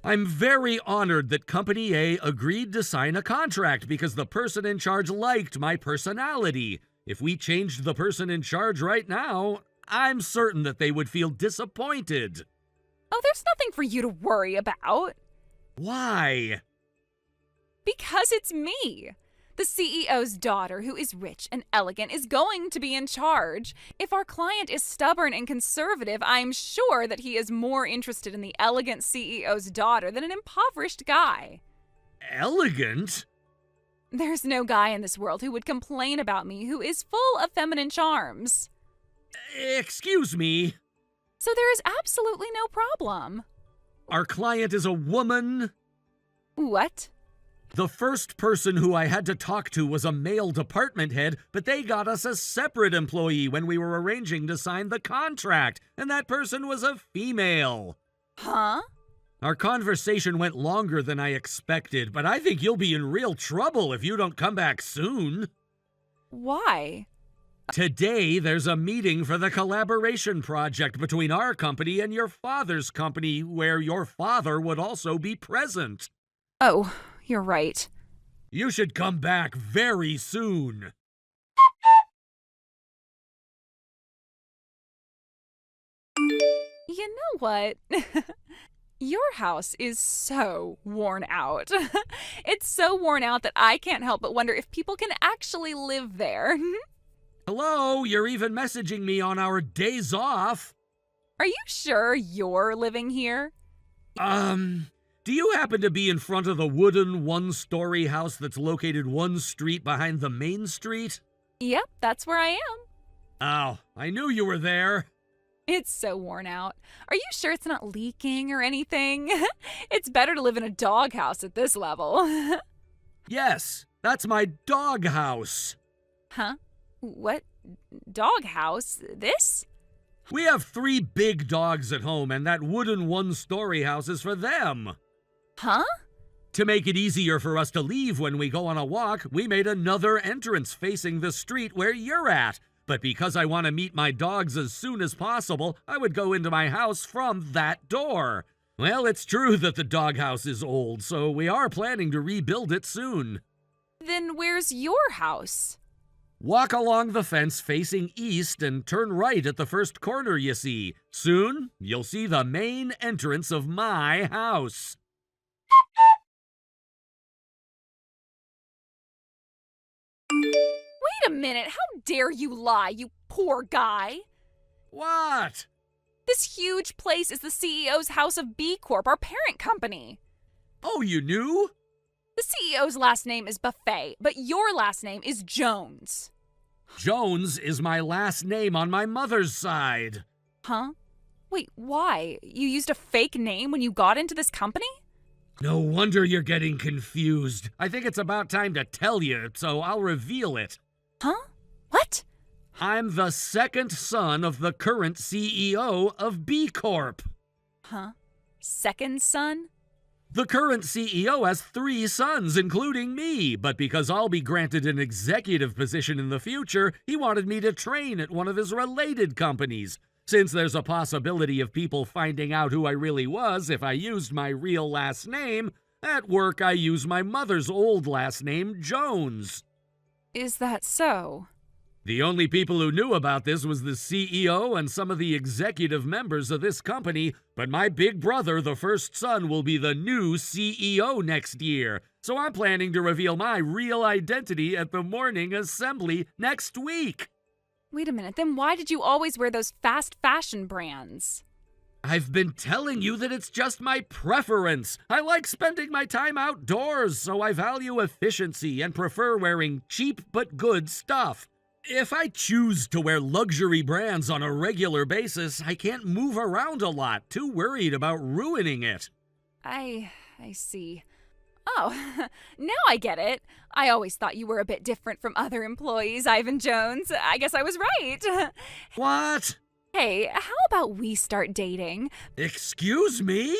I'm very honored that Company A agreed to sign a contract because the person in charge liked my personality. If we changed the person in charge right now, I'm certain that they would feel disappointed. Oh, there's nothing for you to worry about. Why? Because it's me. The CEO's daughter, who is rich and elegant, is going to be in charge. If our client is stubborn and conservative, I'm sure that he is more interested in the elegant CEO's daughter than an impoverished guy. Elegant? There's no guy in this world who would complain about me who is full of feminine charms. Excuse me. So there is absolutely no problem. Our client is a woman? What? The first person who I had to talk to was a male department head, but they got us a separate employee when we were arranging to sign the contract, and that person was a female. Huh? Our conversation went longer than I expected, but I think you'll be in real trouble if you don't come back soon. Why? Today, there's a meeting for the collaboration project between our company and your father's company, where your father would also be present. Oh, you're right. You should come back very soon. You know what? Your house is so worn out. It's so worn out that I can't help but wonder if people can actually live there. Hello, you're even messaging me on our days off. Are you sure you're living here? Do you happen to be in front of the wooden one-story house that's located one street behind the main street? Yep, that's where I am. Oh, I knew you were there. It's so worn out. Are you sure it's not leaking or anything? It's better to live in a doghouse at this level. Yes, that's my doghouse. Huh? What? Doghouse? This? We have 3 big dogs at home, and that wooden one-story house is for them. Huh? To make it easier for us to leave when we go on a walk, we made another entrance facing the street where you're at. But because I want to meet my dogs as soon as possible, I would go into my house from that door. Well, it's true that the doghouse is old, so we are planning to rebuild it soon. Then where's your house? Walk along the fence facing east and turn right at the first corner you see. Soon, you'll see the main entrance of my house. Wait a minute, how dare you lie, you poor guy? What? This huge place is the CEO's house of B Corp, our parent company. Oh, you knew? The CEO's last name is Buffet, but your last name is Jones. Jones is my last name on my mother's side. Huh? Wait, why? You used a fake name when you got into this company? No wonder you're getting confused. I think it's about time to tell you, so I'll reveal it. Huh? What? I'm the second son of the current CEO of B Corp. Huh? Second son? The current CEO has 3 sons, including me, but because I'll be granted an executive position in the future, he wanted me to train at one of his related companies. Since there's a possibility of people finding out who I really was if I used my real last name, at work I use my mother's old last name, Jones. Is that so? The only people who knew about this was the CEO and some of the executive members of this company, but my big brother, the first son, will be the new CEO next year. So I'm planning to reveal my real identity at the morning assembly next week. Wait a minute, then why did you always wear those fast fashion brands? I've been telling you that it's just my preference. I like spending my time outdoors, so I value efficiency and prefer wearing cheap but good stuff. If I choose to wear luxury brands on a regular basis, I can't move around a lot, too worried about ruining it. I see. Oh, now I get it. I always thought you were a bit different from other employees, Ivan Jones. I guess I was right. What? Hey, how about we start dating? Excuse me?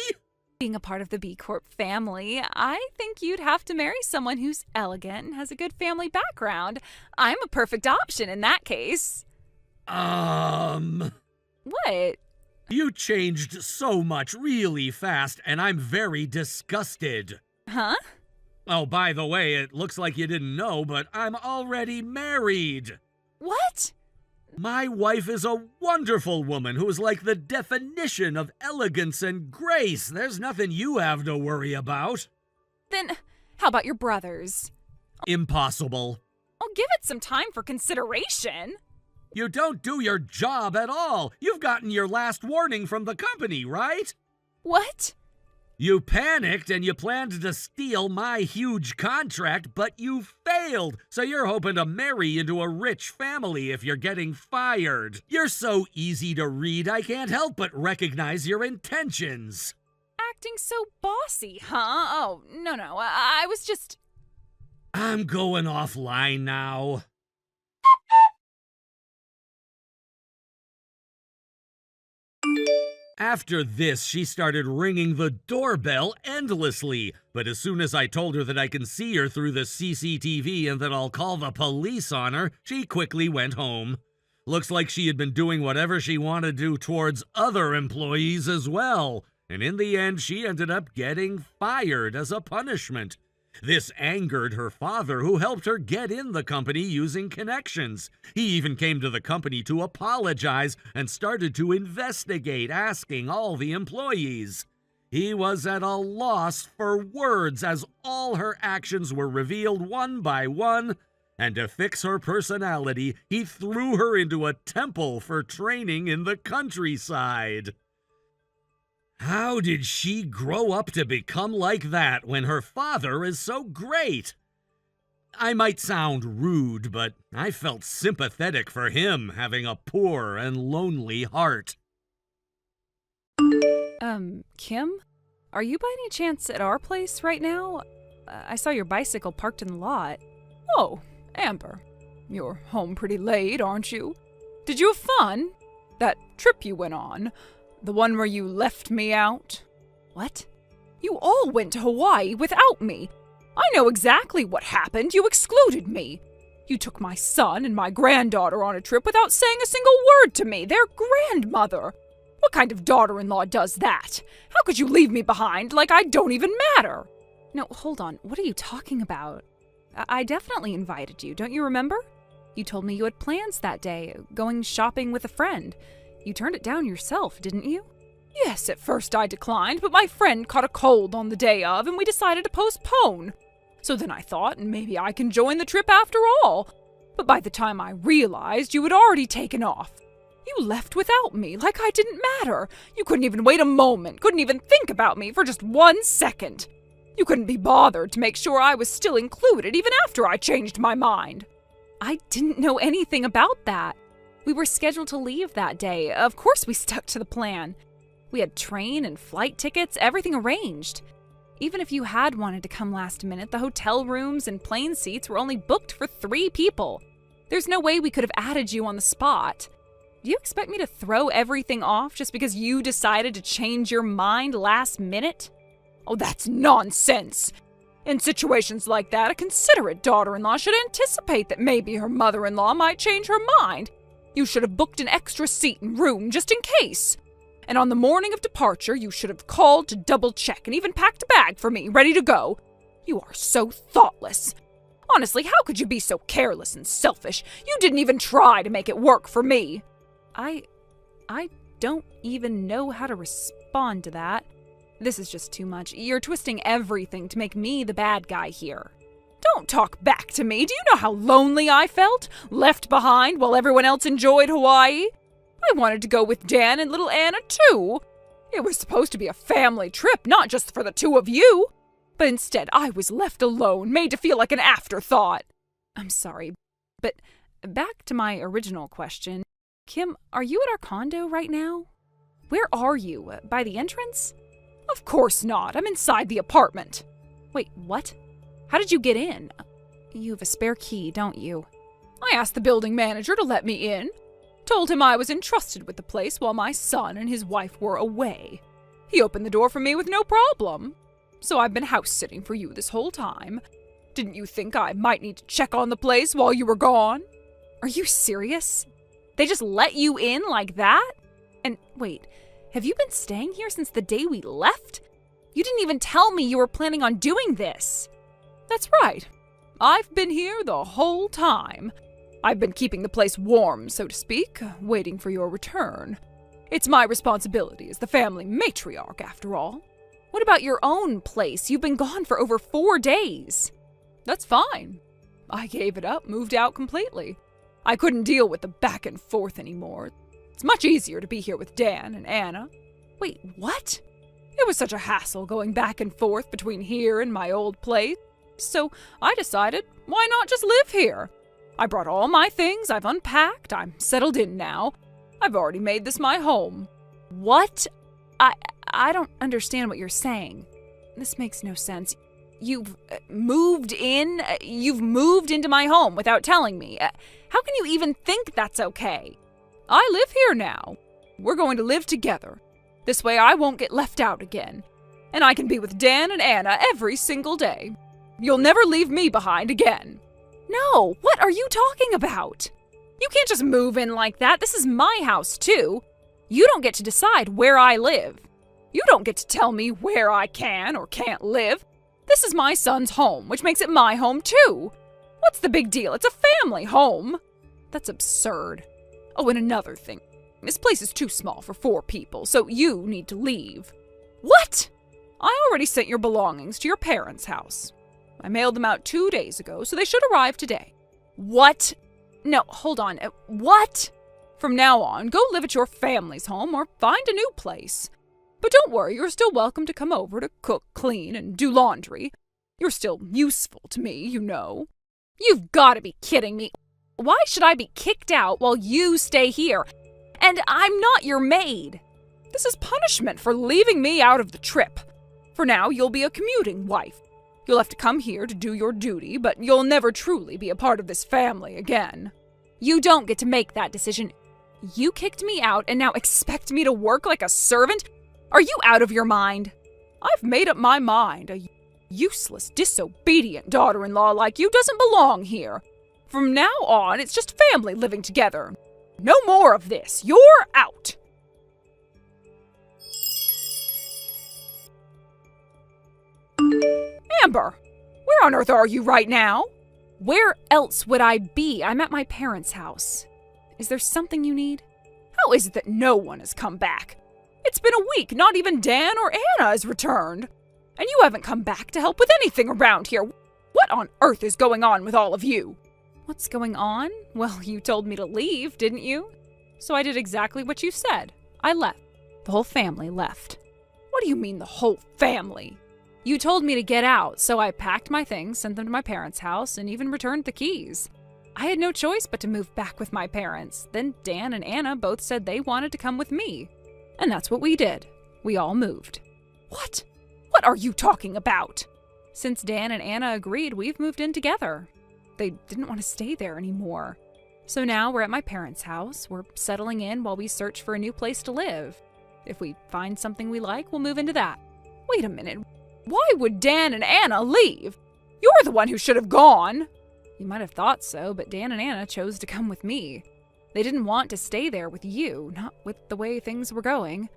Being a part of the B Corp family, I think you'd have to marry someone who's elegant and has a good family background. I'm a perfect option in that case. What? You changed so much really fast, and I'm very disgusted. Huh? Oh, by the way, it looks like you didn't know, but I'm already married. What? My wife is a wonderful woman who is like the definition of elegance and grace. There's nothing you have to worry about. Then, how about your brothers? Impossible. I'll give it some time for consideration. You don't do your job at all. You've gotten your last warning from the company, right? What? You panicked and you planned to steal my huge contract, but you failed. So you're hoping to marry into a rich family if you're getting fired. You're so easy to read, I can't help but recognize your intentions. acting so bossy, huh? Oh, no, I was just... I'm going offline now. After this, she started ringing the doorbell endlessly, but as soon as I told her that I can see her through the CCTV and that I'll call the police on her, she quickly went home. Looks like she had been doing whatever she wanted to do towards other employees as well, and in the end, she ended up getting fired as a punishment. This angered her father, who helped her get in the company using connections. He even came to the company to apologize and started to investigate, asking all the employees. He was at a loss for words as all her actions were revealed one by one, and to fix her personality, he threw her into a temple for training in the countryside. How did she grow up to become like that when her father is so great? I might sound rude, but I felt sympathetic for him having a poor and lonely heart. Kim? Are you by any chance at our place right now? I saw your bicycle parked in the lot. Oh, Amber, you're home pretty late, aren't you? Did you have fun? That trip you went on? The one where you left me out? What? You all went to Hawaii without me. I know exactly what happened. You excluded me. You took my son and my granddaughter on a trip without saying a single word to me, their grandmother. What kind of daughter-in-law does that? How could you leave me behind like I don't even matter? No, hold on. What are you talking about? I definitely invited you, don't you remember? You told me you had plans that day, going shopping with a friend. You turned it down yourself, didn't you? Yes, at first I declined, but my friend caught a cold on the day of, and we decided to postpone. So then I thought maybe I can join the trip after all. But by the time I realized, you had already taken off. You left without me, like I didn't matter. You couldn't even wait a moment, couldn't even think about me for just 1 second. You couldn't be bothered to make sure I was still included even after I changed my mind. I didn't know anything about that. We were scheduled to leave that day. Of course we stuck to the plan. We had train and flight tickets, everything arranged. Even if you had wanted to come last minute, the hotel rooms and plane seats were only booked for 3 people. There's no way we could have added you on the spot. Do you expect me to throw everything off just because you decided to change your mind last minute? Oh, that's nonsense. In situations like that, a considerate daughter-in-law should anticipate that maybe her mother-in-law might change her mind. You should have booked an extra seat and room just in case. And on the morning of departure, you should have called to double-check and even packed a bag for me, ready to go. You are so thoughtless. Honestly, how could you be so careless and selfish? You didn't even try to make it work for me. I don't even know how to respond to that. This is just too much. You're twisting everything to make me the bad guy here. Don't talk back to me. Do you know how lonely I felt? Left behind while everyone else enjoyed Hawaii? I wanted to go with Dan and little Anna, too. It was supposed to be a family trip, not just for the 2 of you. But instead, I was left alone, made to feel like an afterthought. I'm sorry, but back to my original question. Kim, are you at our condo right now? Where are you? By the entrance? Of course not. I'm inside the apartment. Wait, what? How did you get in? You have a spare key, don't you? I asked the building manager to let me in. Told him I was entrusted with the place while my son and his wife were away. He opened the door for me with no problem. So I've been house-sitting for you this whole time. Didn't you think I might need to check on the place while you were gone? Are you serious? They just let you in like that? And wait, have you been staying here since the day we left? You didn't even tell me you were planning on doing this. That's right. I've been here the whole time. I've been keeping the place warm, so to speak, waiting for your return. It's my responsibility as the family matriarch, after all. What about your own place? You've been gone for over 4 days. That's fine. I gave it up, moved out completely. I couldn't deal with the back and forth anymore. It's much easier to be here with Dan and Anna. Wait, what? It was such a hassle going back and forth between here and my old place. So I decided, why not just live here? I brought all my things, I've unpacked, I'm settled in now. I've already made this my home. What? I don't understand what you're saying. This makes no sense. You've moved in? You've moved into my home without telling me. How can you even think that's okay? I live here now. We're going to live together. This way I won't get left out again. And I can be with Dan and Anna every single day. You'll never leave me behind again. No, what are you talking about? You can't just move in like that. This is my house, too. You don't get to decide where I live. You don't get to tell me where I can or can't live. This is my son's home, which makes it my home, too. What's the big deal? It's a family home. That's absurd. Oh, and another thing. This place is too small for 4 people, so you need to leave. What? I already sent your belongings to your parents' house. I mailed them out 2 days ago, so they should arrive today. What? No, hold on. What? From now on, go live at your family's home or find a new place. But don't worry, you're still welcome to come over to cook, clean, and do laundry. You're still useful to me, you know. You've got to be kidding me. Why should I be kicked out while you stay here? And I'm not your maid. This is punishment for leaving me out of the trip. For now, you'll be a commuting wife. You'll have to come here to do your duty, but you'll never truly be a part of this family again. You don't get to make that decision. You kicked me out and now expect me to work like a servant? Are you out of your mind? I've made up my mind. A useless, disobedient daughter-in-law like you doesn't belong here. From now on, it's just family living together. No more of this. You're out. Amber, where on earth are you right now? Where else would I be? I'm at my parents' house. Is there something you need? How is it that no one has come back? It's been a week, not even Dan or Anna has returned. And you haven't come back to help with anything around here. What on earth is going on with all of you? What's going on? Well, you told me to leave, didn't you? So I did exactly what you said. I left. The whole family left. What do you mean the whole family? You told me to get out, so I packed my things, sent them to my parents' house, and even returned the keys. I had no choice but to move back with my parents. Then Dan and Anna both said they wanted to come with me. And that's what we did. We all moved. What? What are you talking about? Since Dan and Anna agreed, we've moved in together. They didn't want to stay there anymore. So now we're at my parents' house. We're settling in while we search for a new place to live. If we find something we like, we'll move into that. Wait a minute. Why would Dan and Anna leave? You're the one who should have gone. You might have thought so, but Dan and Anna chose to come with me. They didn't want to stay there with you, not with the way things were going.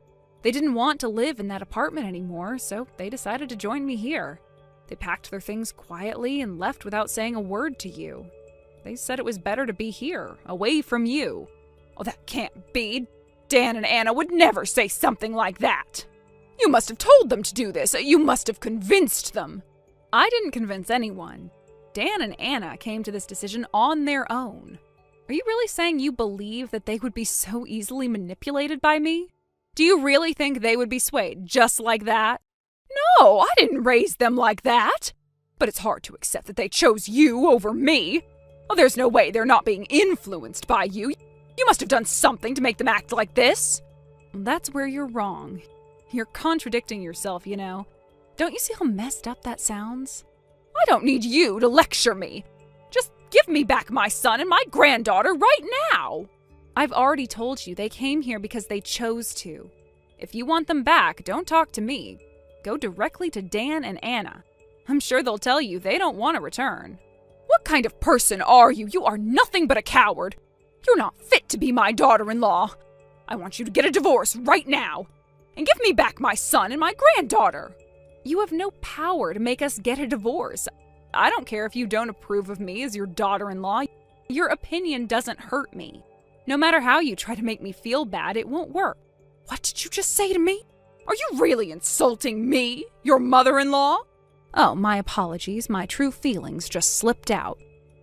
They didn't want to live in that apartment anymore, so they decided to join me here. They packed their things quietly and left without saying a word to you. They said it was better to be here, away from you. Oh, that can't be. Dan and Anna would never say something like that. You must have told them to do this. You must have convinced them. I didn't convince anyone. Dan and Anna came to this decision on their own. Are you really saying you believe that they would be so easily manipulated by me? Do you really think they would be swayed just like that? No, I didn't raise them like that. But it's hard to accept that they chose you over me. Oh, there's no way they're not being influenced by you. You must have done something to make them act like this. That's where you're wrong. You're contradicting yourself, you know. Don't you see how messed up that sounds? I don't need you to lecture me. Just give me back my son and my granddaughter right now. I've already told you they came here because they chose to. If you want them back, don't talk to me. Go directly to Dan and Anna. I'm sure they'll tell you they don't want to return. What kind of person are you? You are nothing but a coward. You're not fit to be my daughter-in-law. I want you to get a divorce right now. And give me back my son and my granddaughter. You have no power to make us get a divorce. I don't care if you don't approve of me as your daughter-in-law. Your opinion doesn't hurt me. No matter how you try to make me feel bad, it won't work. What did you just say to me? Are you really insulting me, your mother-in-law? Oh, my apologies. My true feelings just slipped out.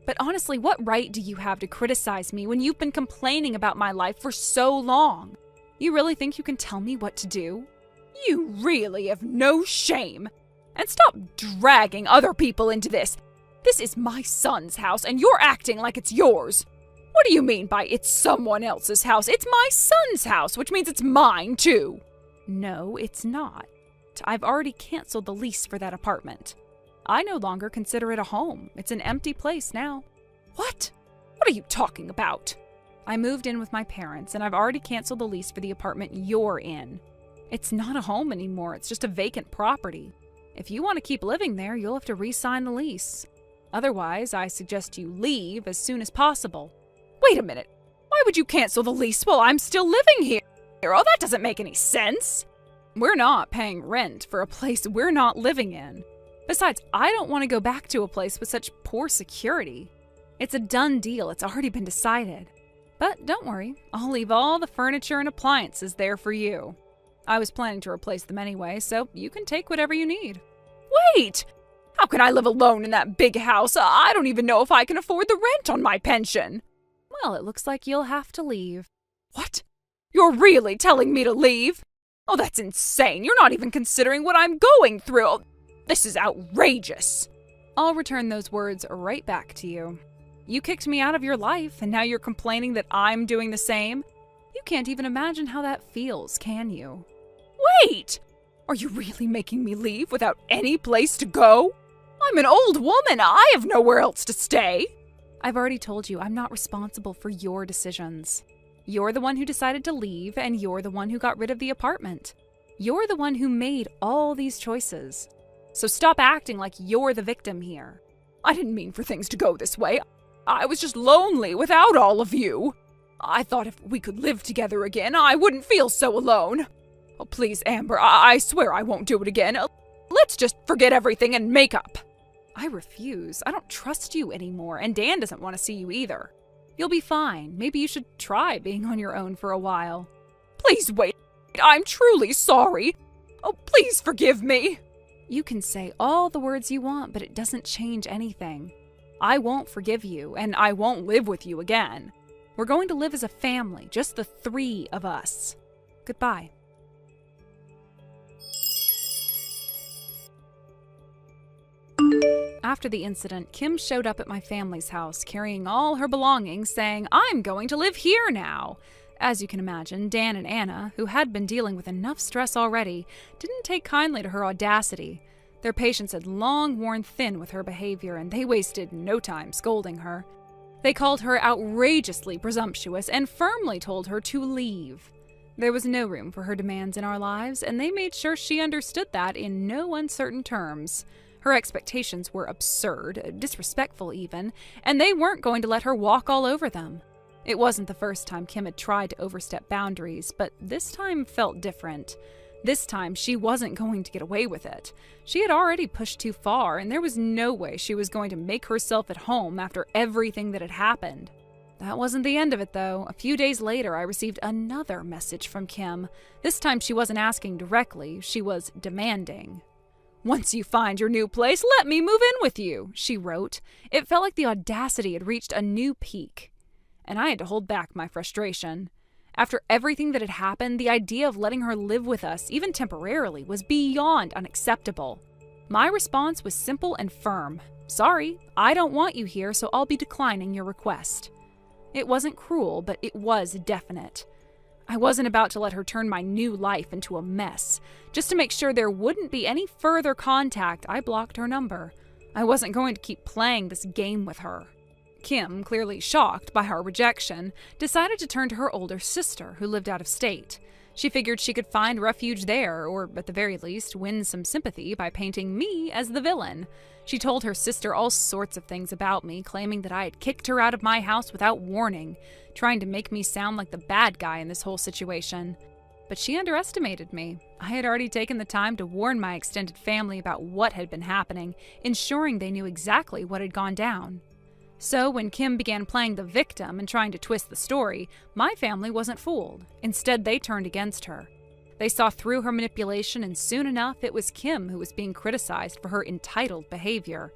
But honestly, what right do you have to criticize me when you've been complaining about my life for so long? You really think you can tell me what to do? You really have no shame. And stop dragging other people into this. This is my son's house, and you're acting like it's yours. What do you mean by it's someone else's house? It's my son's house, which means it's mine, too. No, it's not. I've already canceled the lease for that apartment. I no longer consider it a home. It's an empty place now. What? What are you talking about? I moved in with my parents, and I've already canceled the lease for the apartment you're in. It's not a home anymore, it's just a vacant property. If you want to keep living there, you'll have to re-sign the lease. Otherwise, I suggest you leave as soon as possible. Wait a minute. Why would you cancel the lease while I'm still living here? Oh, that doesn't make any sense. We're not paying rent for a place we're not living in. Besides, I don't want to go back to a place with such poor security. It's a done deal. It's already been decided. But don't worry, I'll leave all the furniture and appliances there for you. I was planning to replace them anyway, so you can take whatever you need. Wait! How can I live alone in that big house? I don't even know if I can afford the rent on my pension. Well, it looks like you'll have to leave. What? You're really telling me to leave? Oh, that's insane. You're not even considering what I'm going through. This is outrageous. I'll return those words right back to you. You kicked me out of your life, and now you're complaining that I'm doing the same? You can't even imagine how that feels, can you? Wait! Are you really making me leave without any place to go? I'm an old woman. I have nowhere else to stay. I've already told you I'm not responsible for your decisions. You're the one who decided to leave, and you're the one who got rid of the apartment. You're the one who made all these choices. So stop acting like you're the victim here. I didn't mean for things to go this way. I was just lonely without all of you. I thought if we could live together again, I wouldn't feel so alone. Oh, please, Amber, I swear I won't do it again. Let's just forget everything and make up. I refuse. I don't trust you anymore, and Dan doesn't want to see you either. You'll be fine. Maybe you should try being on your own for a while. Please wait. I'm truly sorry. Oh, please forgive me. You can say all the words you want, but it doesn't change anything. I won't forgive you, and I won't live with you again. We're going to live as a family, just the three of us. Goodbye. After the incident, Kim showed up at my family's house carrying all her belongings, saying, "I'm going to live here now." As you can imagine, Dan and Anna, who had been dealing with enough stress already, didn't take kindly to her audacity. Their patience had long worn thin with her behavior, and they wasted no time scolding her. They called her outrageously presumptuous and firmly told her to leave. There was no room for her demands in our lives, and they made sure she understood that in no uncertain terms. Her expectations were absurd, disrespectful even, and they weren't going to let her walk all over them. It wasn't the first time Kim had tried to overstep boundaries, but this time felt different. This time, she wasn't going to get away with it. She had already pushed too far, and there was no way she was going to make herself at home after everything that had happened. That wasn't the end of it, though. A few days later, I received another message from Kim. This time, she wasn't asking directly, she was demanding. "Once you find your new place, let me move in with you," she wrote. It felt like the audacity had reached a new peak, and I had to hold back my frustration. After everything that had happened, the idea of letting her live with us, even temporarily, was beyond unacceptable. My response was simple and firm. "Sorry, I don't want you here, so I'll be declining your request." It wasn't cruel, but it was definite. I wasn't about to let her turn my new life into a mess. Just to make sure there wouldn't be any further contact, I blocked her number. I wasn't going to keep playing this game with her. Kim, clearly shocked by our rejection, decided to turn to her older sister, who lived out of state. She figured she could find refuge there, or at the very least, win some sympathy by painting me as the villain. She told her sister all sorts of things about me, claiming that I had kicked her out of my house without warning, trying to make me sound like the bad guy in this whole situation. But she underestimated me. I had already taken the time to warn my extended family about what had been happening, ensuring they knew exactly what had gone down. So when Kim began playing the victim and trying to twist the story, my family wasn't fooled. Instead, they turned against her. They saw through her manipulation, and soon enough, it was Kim who was being criticized for her entitled behavior.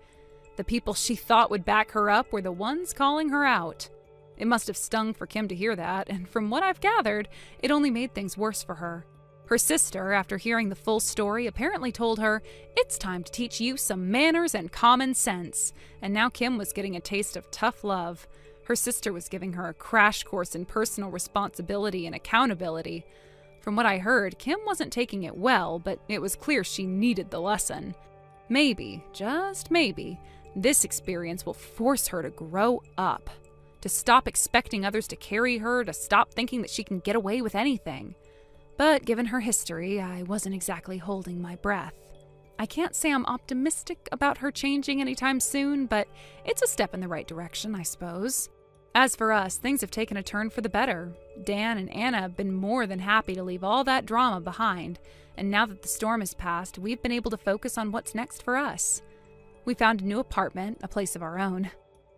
The people she thought would back her up were the ones calling her out. It must have stung for Kim to hear that, and from what I've gathered, it only made things worse for her. Her sister, after hearing the full story, apparently told her, "It's time to teach you some manners and common sense." And now Kim was getting a taste of tough love. Her sister was giving her a crash course in personal responsibility and accountability. From what I heard, Kim wasn't taking it well, but it was clear she needed the lesson. Maybe, just maybe, this experience will force her to grow up, to stop expecting others to carry her, to stop thinking that she can get away with anything. But given her history, I wasn't exactly holding my breath. I can't say I'm optimistic about her changing anytime soon, but it's a step in the right direction, I suppose. As for us, things have taken a turn for the better. Dan and Anna have been more than happy to leave all that drama behind, and now that the storm has passed, we've been able to focus on what's next for us. We found a new apartment, a place of our own.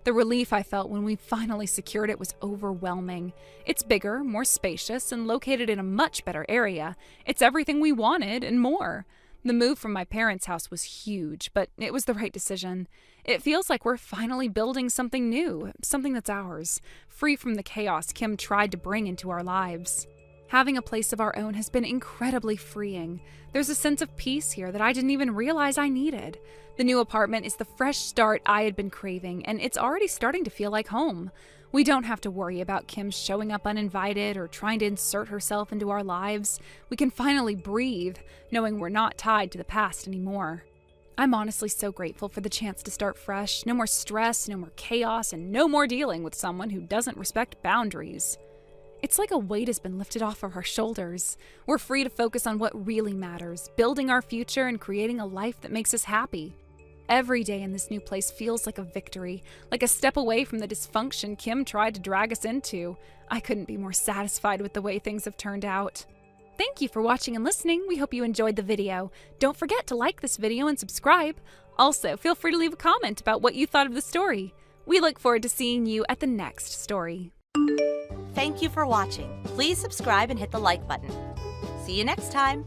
The relief I felt when we finally secured it was overwhelming. It's bigger, more spacious, and located in a much better area. It's everything we wanted and more. The move from my parents' house was huge, but it was the right decision. It feels like we're finally building something new, something that's ours, free from the chaos Kim tried to bring into our lives. Having a place of our own has been incredibly freeing. There's a sense of peace here that I didn't even realize I needed. The new apartment is the fresh start I had been craving, and it's already starting to feel like home. We don't have to worry about Kim showing up uninvited or trying to insert herself into our lives. We can finally breathe, knowing we're not tied to the past anymore. I'm honestly so grateful for the chance to start fresh. No more stress, no more chaos, and no more dealing with someone who doesn't respect boundaries. It's like a weight has been lifted off of our shoulders. We're free to focus on what really matters, building our future and creating a life that makes us happy. Every day in this new place feels like a victory, like a step away from the dysfunction Kim tried to drag us into. I couldn't be more satisfied with the way things have turned out. Thank you for watching and listening. We hope you enjoyed the video. Don't forget to like this video and subscribe. Also, feel free to leave a comment about what you thought of the story. We look forward to seeing you at the next story. Thank you for watching. Please subscribe and hit the like button. See you next time.